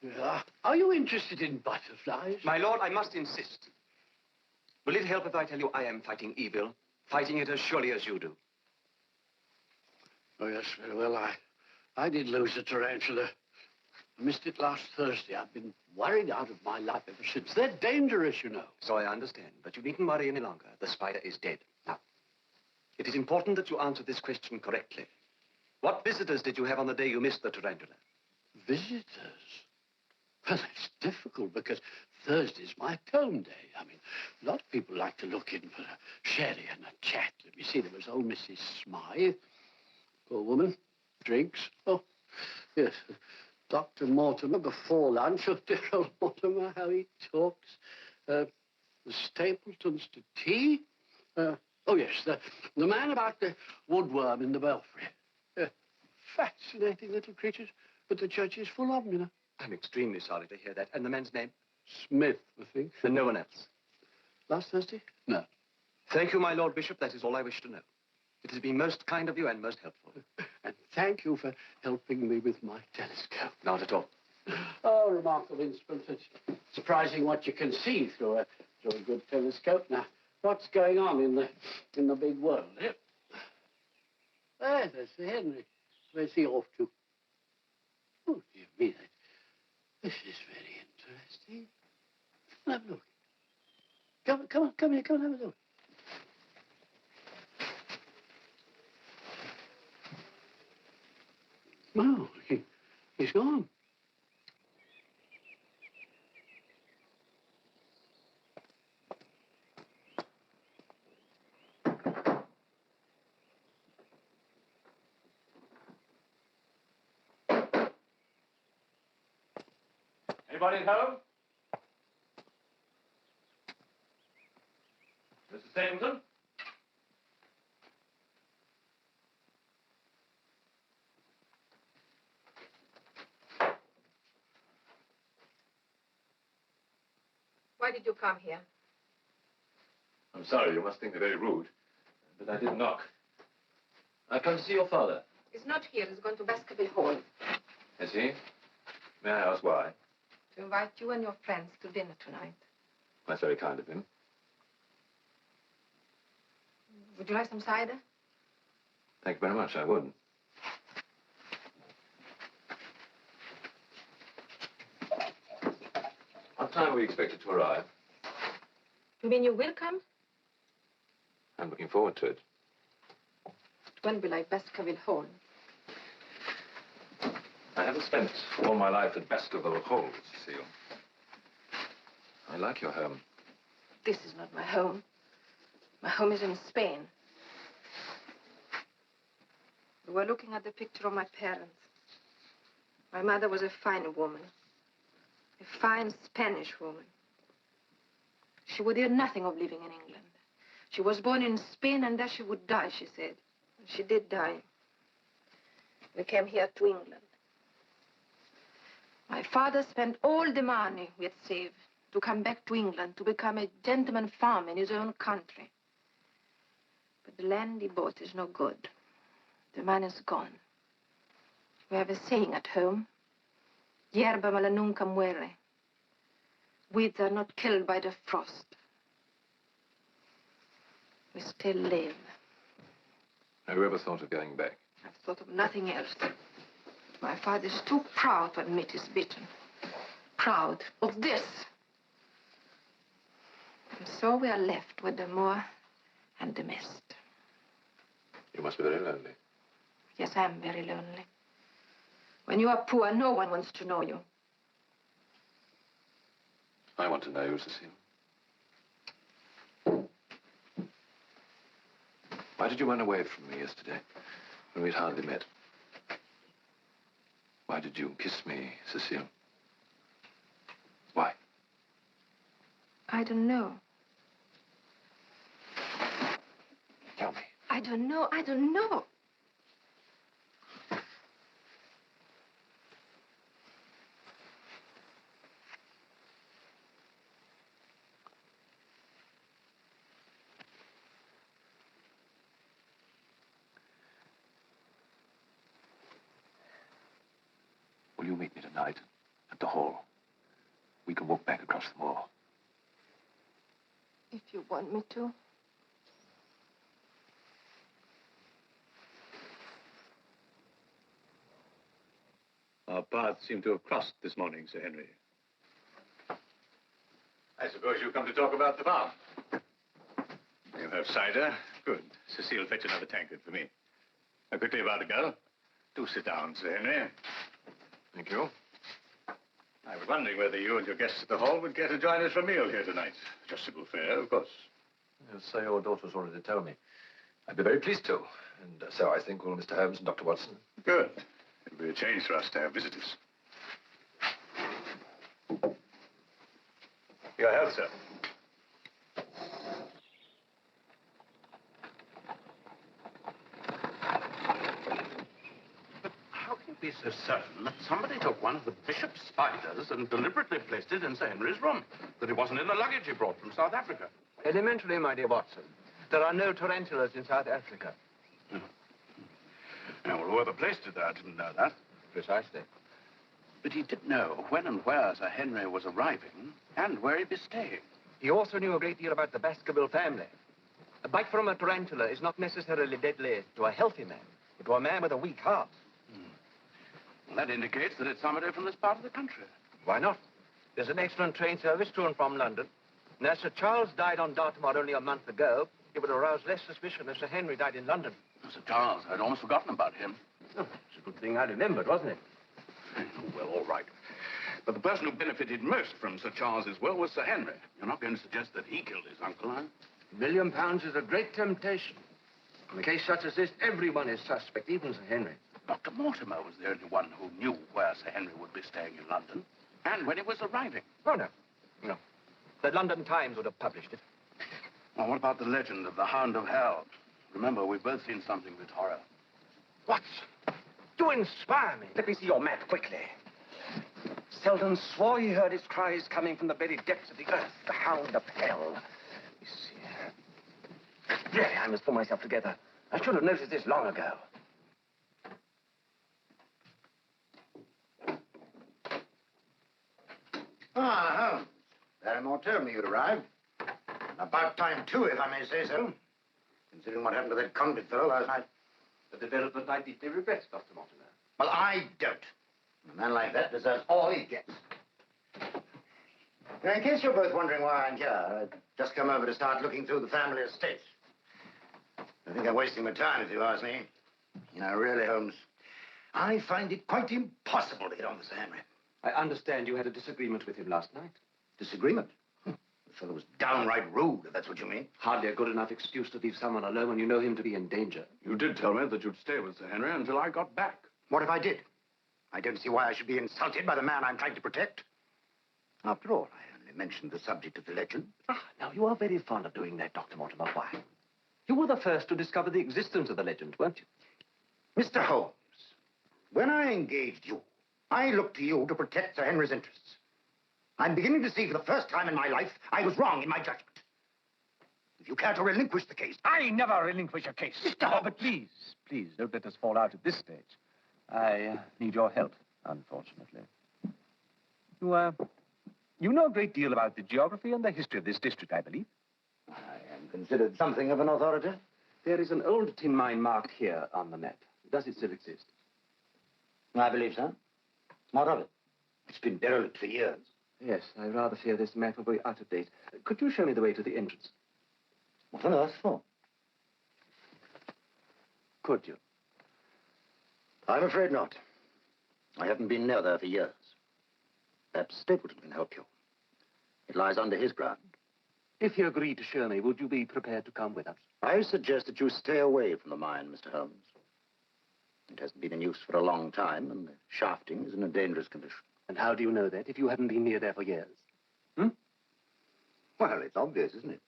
Yeah. Are you interested in butterflies? My lord, I must insist. Will it help if I tell you I am fighting evil? Fighting it as surely as you do. Oh, yes, very well. I did lose a tarantula. I missed it last Thursday. I've been worried out of my life ever since. They're dangerous, you know. So I understand, but you needn't worry any longer. The spider is dead. Now, it is important that you answer this question correctly. What visitors did you have on the day you missed the tarantula? Visitors? Well, that's difficult because Thursday's my comb day. I mean, a lot of people like to look in for a sherry and a chat. Let me see, there was old Mrs. Smythe. Poor woman. Drinks. Oh, yes. Dr. Mortimer before lunch. Oh, dear old Mortimer, how he talks. The Stapletons to tea. Oh, yes, the man about the woodworm in the belfry. Fascinating little creatures, but the church is full of them, you know. I'm extremely sorry to hear that. And the man's name? Smith, I think. And no one else? Last Thursday? No. Thank you, my Lord Bishop. That is all I wish to know. It has been most kind of you and most helpful. And thank you for helping me with my telescope. Not at all. Oh, remarkable instrument. It's surprising what you can see through a good telescope. Now, what's going on in the big world? There's Sir Henry. Where's he off to? Oh, dear me, this is very interesting. Come and have a look. Come here, come and have a look. No, he's gone. Anybody at home? Mr. Stapleton? Why did you come here? I'm sorry, you must think me very rude, but I did knock. I've come to see your father. He's not here. He's gone to Baskerville Hall. Is he? May I ask why? To invite you and your friends to dinner tonight. That's very kind of him. Would you like some cider? Thank you very much, I would. What time are we expected to arrive? You mean you will come? I'm looking forward to it. It won't be like Baskerville Hall. I haven't spent all my life at Baskerville Hall, Cecile. I like your home. This is not my home. My home is in Spain. We were looking at the picture of my parents. My mother was a fine woman. A fine Spanish woman. She would hear nothing of living in England. She was born in Spain, and there she would die, she said. And she did die. We came here to England. My father spent all the money we had saved to come back to England, to become a gentleman farmer in his own country. But the land he bought is no good. The man is gone. We have a saying at home. Hierba mala nunca muere. Weeds are not killed by the frost. We still live. Have you ever thought of going back? I've thought of nothing else. My father is too proud to admit he's beaten. Proud of this. And so we are left with the moor and the mist. You must be very lonely. Yes, I am very lonely. When you are poor, no one wants to know you. I want to know you, Cecile. Why did you run away from me yesterday when we'd hardly met? Why did you kiss me, Cecile? Why? I don't know. Tell me. I don't know. I don't know. Will you meet me tonight at the hall? We can walk back across the moor. If you want me to. Our paths seem to have crossed this morning, Sir Henry. I suppose you've come to talk about the farm. You have cider? Good. Cecile, fetch another tankard for me. Now, quickly about the girl. Do sit down, Sir Henry. Thank you. I was wondering whether you and your guests at the hall would care to join us for a meal here tonight. Adjustable fare, of course. So your daughter's already told me. I'd be very pleased to. And so I think will Mr. Holmes and Dr. Watson. Good. It'll be a change for us to have visitors. Your health, sir. But how can you be so certain that somebody took one of the bishop's spiders and deliberately placed it in Sir Henry's room? That it wasn't in the luggage he brought from South Africa? Elementary, my dear Watson. There are no tarantulas in South Africa. Now, well, whoever placed it there didn't know that. Precisely. But he did know when and where Sir Henry was arriving and where he'd be staying. He also knew a great deal about the Baskerville family. A bite from a tarantula is not necessarily deadly to a healthy man, but to a man with a weak heart. Well, that indicates that it's somebody from this part of the country. Why not? There's an excellent train service to and from London. And as Sir Charles died on Dartmoor only a month ago, it would arouse less suspicion if Sir Henry died in London. Sir Charles, I'd almost forgotten about him. Oh, it's a good thing I remembered, wasn't it? Well, all right. But the person who benefited most from Sir Charles's will was Sir Henry. You're not going to suggest that he killed his uncle, are you? £1 million is a great temptation. In a case such as this, everyone is suspect, even Sir Henry. Dr. Mortimer was the only one who knew where Sir Henry would be staying in London and when he was arriving. Oh, no. No. The London Times would have published it. Well, what about the legend of the Hound of Hell? Remember, we've both seen something with horror. What? Do inspire me. Let me see your map quickly. Selden swore he heard his cries coming from the very depths of the earth, the hound of hell. Let me see. Really, I must pull myself together. I should have noticed this long ago. Ah, Holmes. Barrymore told me you'd arrived. About time, too, if I may say so. Considering what happened to that convict fellow last night. The development I deeply regret, Dr. Mortimer. Well, I don't. A man like that deserves all he gets. Now, in case you're both wondering why I'm here, I've just come over to start looking through the family estates. I think I'm wasting my time, if you ask me. You know, really, Holmes, I find it quite impossible to get on with Sir Henry. I understand you had a disagreement with him last night. Disagreement? The fellow was downright rude, if that's what you mean. Hardly a good enough excuse to leave someone alone when you know him to be in danger. You did tell me that you'd stay with Sir Henry until I got back. What if I did? I don't see why I should be insulted by the man I'm trying to protect. After all, I only mentioned the subject of the legend. Ah, now, you are very fond of doing that, Dr. Mortimer. Why? You were the first to discover the existence of the legend, weren't you? Mr. Holmes, when I engaged you, I looked to you to protect Sir Henry's interests. I'm beginning to see for the first time in my life I was wrong in my judgment. If you care to relinquish the case... I never relinquish a case. Mr. Holmes! But please, don't let us fall out at this stage. I need your help, unfortunately. You know a great deal about the geography and the history of this district, I believe. I am considered something of an authority. There is an old tin mine marked here on the map. Does it still exist? I believe so. What of it? It's been derelict for years. Yes, I rather fear this map will be out of date. Could you show me the way to the entrance? What on earth for? Could you? I'm afraid not. I haven't been near there for years. Perhaps Stapleton can help you. It lies under his ground. If you agreed to show me, would you be prepared to come with us? I suggest that you stay away from the mine, Mr. Holmes. It hasn't been in use for a long time, and the shafting is in a dangerous condition. And how do you know that, if you haven't been near there for years? Well, it's obvious, isn't it?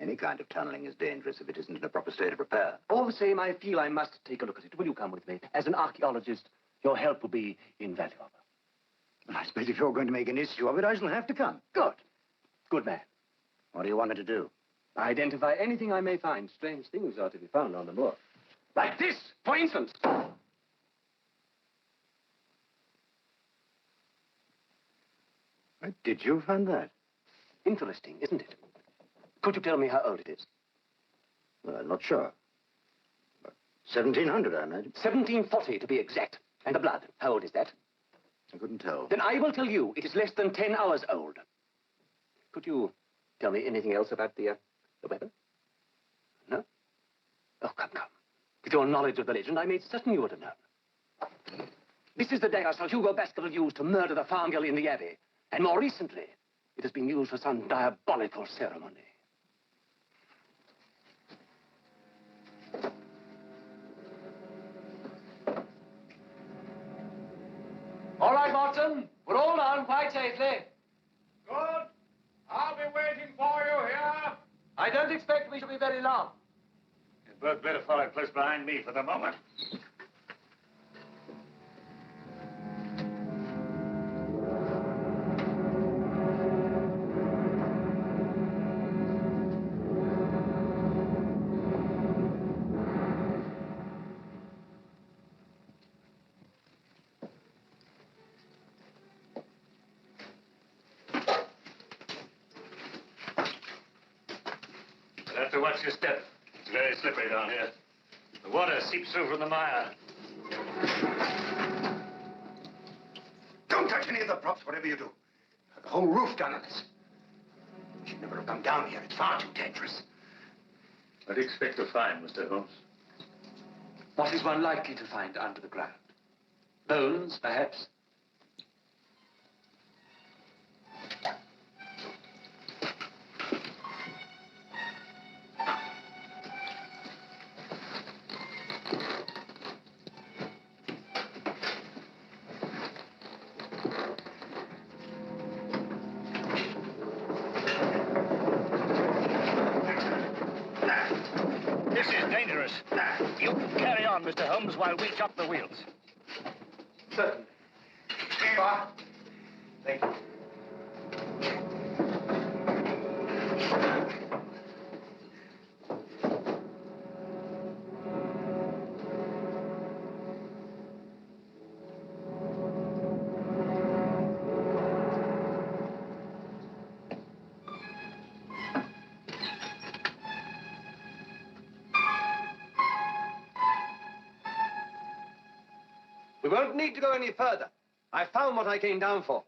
Any kind of tunneling is dangerous if it isn't in a proper state of repair. All the same, I feel I must take a look at it. Will you come with me? As an archaeologist, your help will be invaluable. Well, I suppose if you're going to make an issue of it, I shall have to come. Good. Good man. What do you want me to do? Identify anything I may find. Strange things are to be found on the moor. Like this, for instance. Where did you find that? Interesting, isn't it? Could you tell me how old it is? Well, I'm not sure. But 1700, I imagine. 1740, to be exact. And the blood, how old is that? I couldn't tell. Then I will tell you it is less than 10 hours old. Could you tell me anything else about the weapon? No? Oh, come. With your knowledge of the legend, I made certain you would have known. This is the dagger Sir Hugo Baskerville used to murder the farm girl in the Abbey. And more recently, it has been used for some diabolical ceremony. All right, Watson. We're all down quite safely. Good. I'll be waiting for you here. I don't expect we shall be very long. You'd both better follow close behind me for the moment. You'll have to watch your step. It's very slippery down here. The water seeps through from the mire. Don't touch any of the props, whatever you do. The whole roof done on this. We should never have come down here. It's far too dangerous. What do you expect to find, Mr. Holmes? What is one likely to find under the ground? Bones, perhaps? This is dangerous. You carry on, Mr. Holmes, while we chop the wheels. Certainly. Here you are. Thank you. We won't need to go any further. I found what I came down for.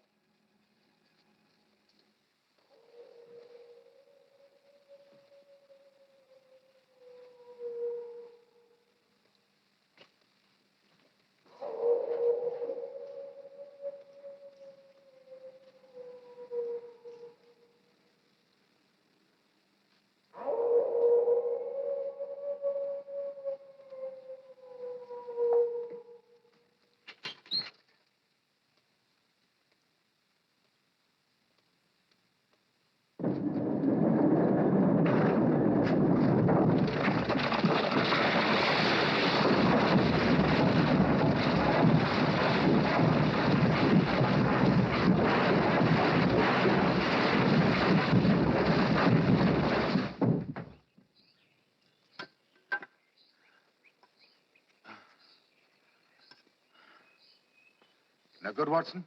No good, Watson?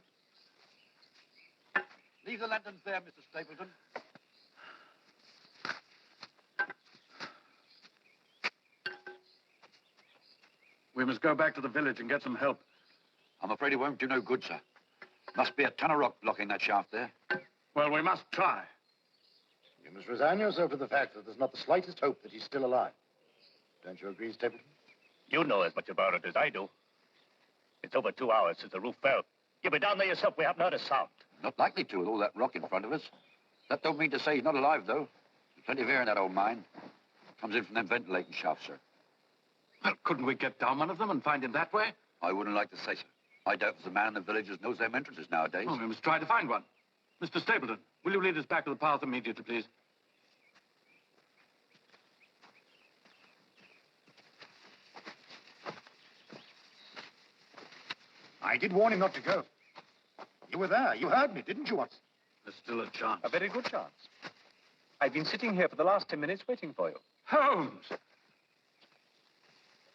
Leave the lanterns there, Mr. Stapleton. We must go back to the village and get some help. I'm afraid it won't do no good, sir. Must be a ton of rock blocking that shaft there. Well, we must try. You must resign yourself to the fact that there's not the slightest hope that he's still alive. Don't you agree, Stapleton? You know as much about it as I do. It's over 2 hours since the roof fell. You've been down there yourself. We haven't heard a sound. Not likely to with all that rock in front of us. That don't mean to say he's not alive, though. There's plenty of air in that old mine. Comes in from them ventilating shafts, sir. Well, couldn't we get down one of them and find him that way? I wouldn't like to say so. I doubt there's a man in the village that knows them entrances nowadays. Oh, we must try to find one. Mr. Stapleton, will you lead us back to the path immediately, please? I did warn him not to go. You were there. You heard me, didn't you, Watson? There's still a chance. A very good chance. I've been sitting here for the last 10 minutes waiting for you. Holmes!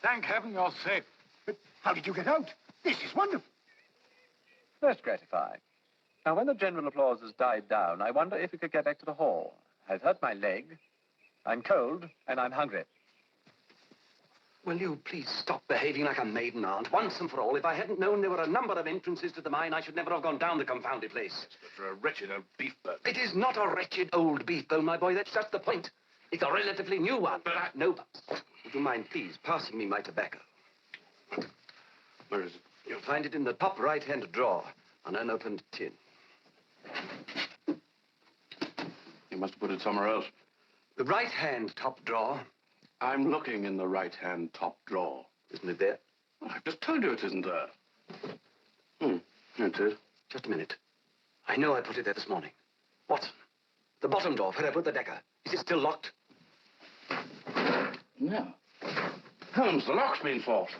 Thank heaven you're safe. But how did you get out? This is wonderful. Most gratifying. Now, when the general applause has died down, I wonder if we could get back to the hall. I've hurt my leg, I'm cold, and I'm hungry. Will you please stop behaving like a maiden aunt once and for all? If I hadn't known there were a number of entrances to the mine, I should never have gone down the confounded place. But for a wretched old beef bone. It is not a wretched old beef bone, my boy. That's just the point. It's a relatively new one. But no. Would you mind, please, passing me my tobacco? Where is it? You'll find it in the top right-hand drawer, an unopened tin. You must have put it somewhere else. The right-hand top drawer. I'm looking in the right-hand top drawer. Isn't it there? Well, I've just told you it isn't there. Here it is. Just a minute. I know I put it there this morning. Watson, the bottom door, where I put the decker. Is it still locked? No. Holmes, the lock's been forced.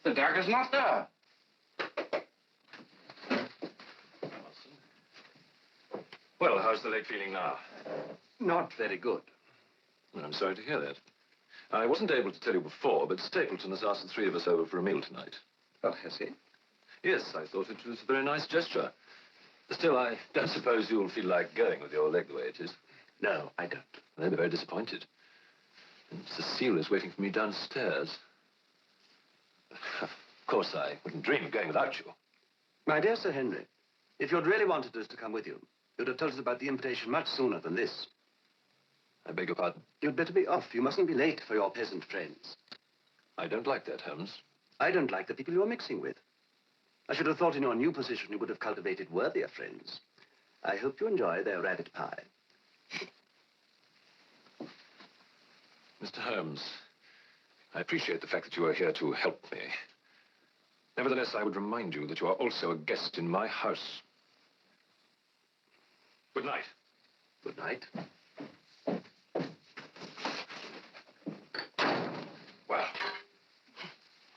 The dagger's not there. Well, how's the leg feeling now? Not very good. Well, I'm sorry to hear that. I wasn't able to tell you before, but Stapleton has asked the three of us over for a meal tonight. Oh, has he? Yes, I thought it was a very nice gesture. Still, I don't suppose you'll feel like going with your leg the way it is. No, I don't. They'll be very disappointed. And Cecile is waiting for me downstairs. Of course, I wouldn't dream of going without you. My dear Sir Henry, if you'd really wanted us to come with you, you'd have told us about the invitation much sooner than this. I beg your pardon? You'd better be off. You mustn't be late for your peasant friends. I don't like that, Holmes. I don't like the people you're mixing with. I should have thought in your new position you would have cultivated worthier friends. I hope you enjoy their rabbit pie. Mr. Holmes, I appreciate the fact that you are here to help me. Nevertheless, I would remind you that you are also a guest in my house. Good night. Good night. Well,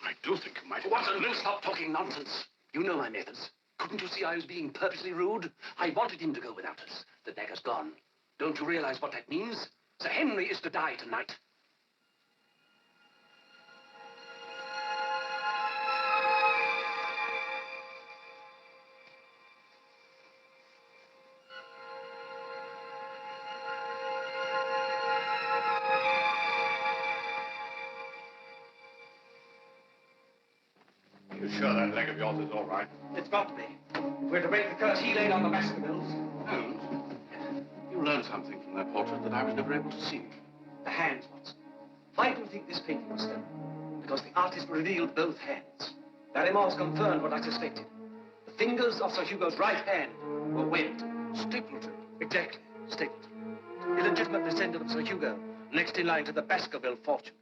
I do think you might have... Watson, will stop talking nonsense. You know my methods. Couldn't you see I was being purposely rude? I wanted him to go without us. The dagger's gone. Don't you realize what that means? Sir Henry is to die tonight. You sure that leg of yours is all right? It's got to be. We're to break the curse he laid on the Baskervilles. Holmes, you learned something from that portrait that I was never able to see. The hands, Watson. Why do you think this painting was stolen? Because the artist revealed both hands. Barrymore's confirmed what I suspected. The fingers of Sir Hugo's right hand were webbed. Stapleton. Exactly, Stapleton. Illegitimate descendant of Sir Hugo, next in line to the Baskerville fortune.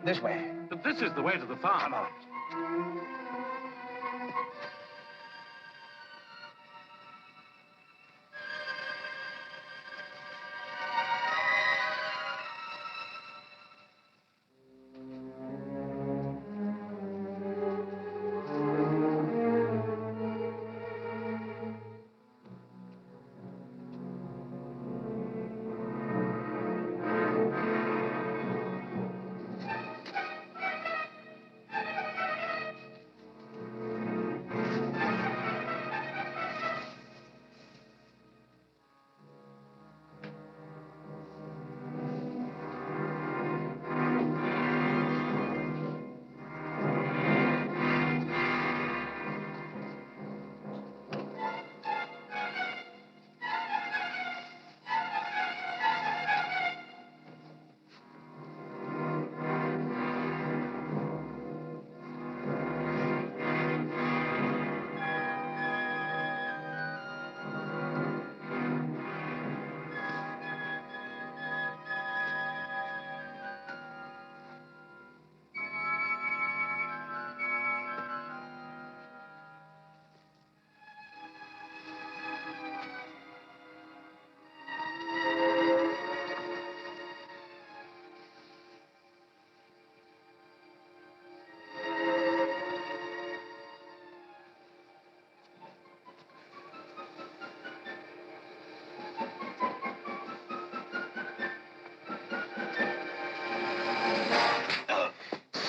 This way. But this is the way to the farm. Come on.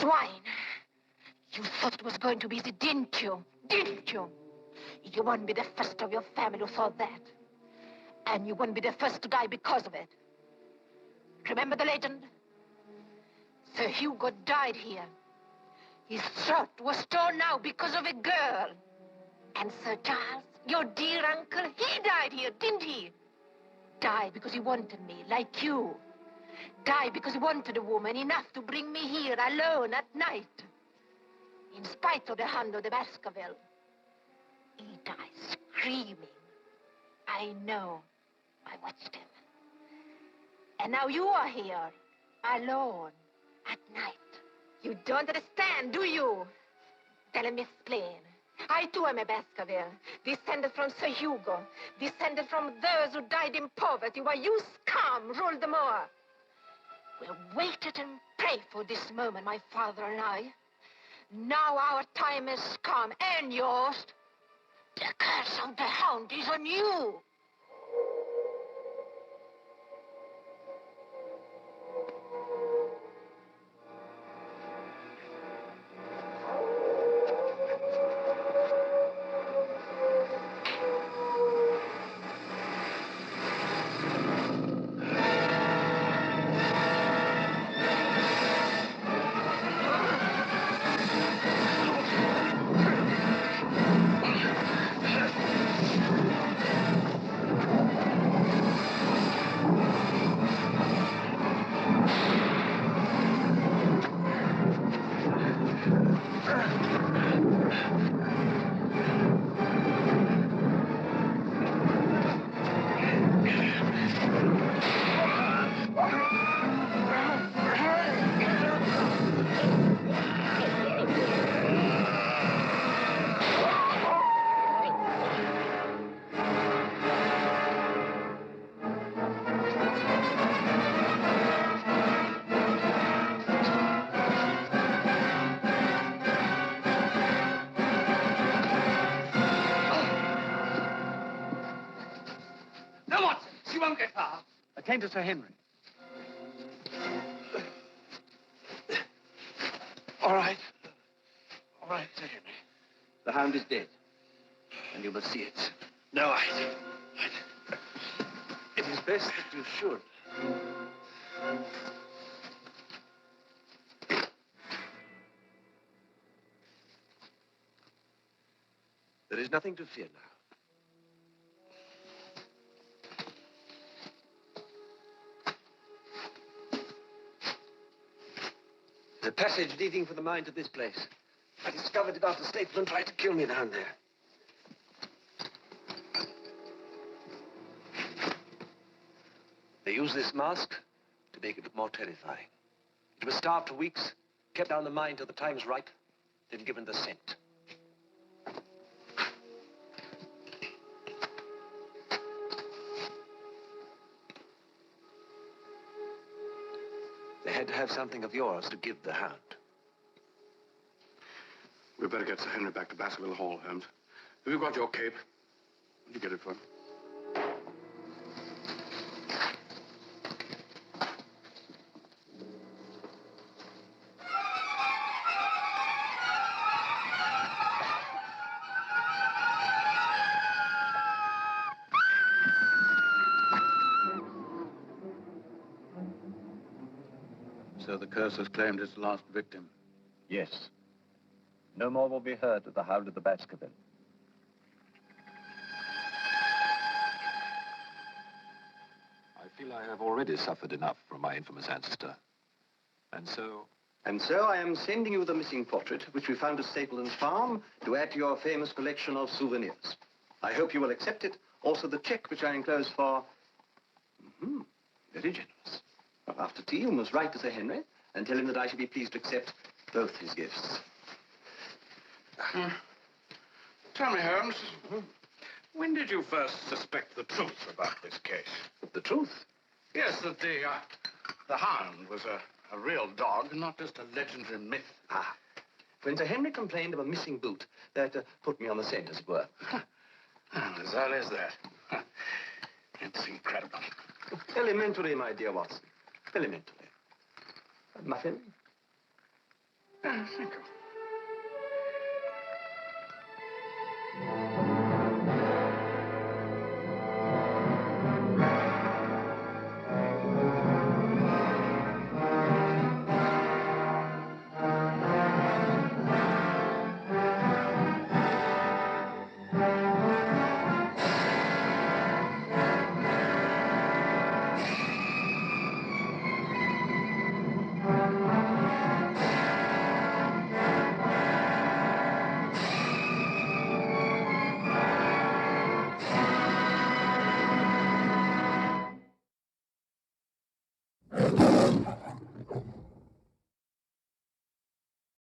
Swine! You thought it was going to be easy, didn't you? Didn't you? You won't be the first of your family who thought that. And you won't be the first to die because of it. Remember the legend? Sir Hugo died here. His throat was torn out because of a girl. And Sir Charles, your dear uncle, he died here, didn't he? Died because he wanted me, like you. Died because he wanted a woman enough to bring me here alone at night. In spite of the hand of the Baskerville. He died screaming. I know. I watched him. And now you are here, alone, at night. You don't understand, do you? Then let me explain. I, too, am a Baskerville, descended from Sir Hugo, descended from those who died in poverty while you scum ruled the moor. We waited and prayed for this moment, my father and I. Now our time has come, and yours. The curse of the hound is on you. you won't get far. I came to Sir Henry. All right. All right, Sir Henry. The hound is dead, and you must see it. No, It is best that you should. There is nothing to fear now. The passage leading from the mine to this place. I discovered it after Stapleton tried to kill me down there. They used this mask to make it look more terrifying. It was starved for weeks, kept down the mine till the time was ripe, then given the scent. They had to have something of yours to give the hound. We'd better get Sir Henry back to Baskerville Hall, Holmes. Have you got your cape? Where'd you get it from? So the curse has claimed its last victim. Yes. No more will be heard of the Hound of the Baskerville. I feel I have already suffered enough from my infamous ancestor. And so I am sending you the missing portrait, which we found at Stapleton's farm, to add to your famous collection of souvenirs. I hope you will accept it. Also the check which I enclose for... Very generous. After tea, you must write to Sir Henry and tell him that I shall be pleased to accept both his gifts. Tell me, Holmes, when did you first suspect the truth about this case? The truth? Yes, that the hound was a real dog, not just a legendary myth. Ah. When Sir Henry complained of a missing boot, that put me on the scent, as it were. As well as that. It's incredible. Elementary, my dear Watson. Elementary. Muffin? Thank you.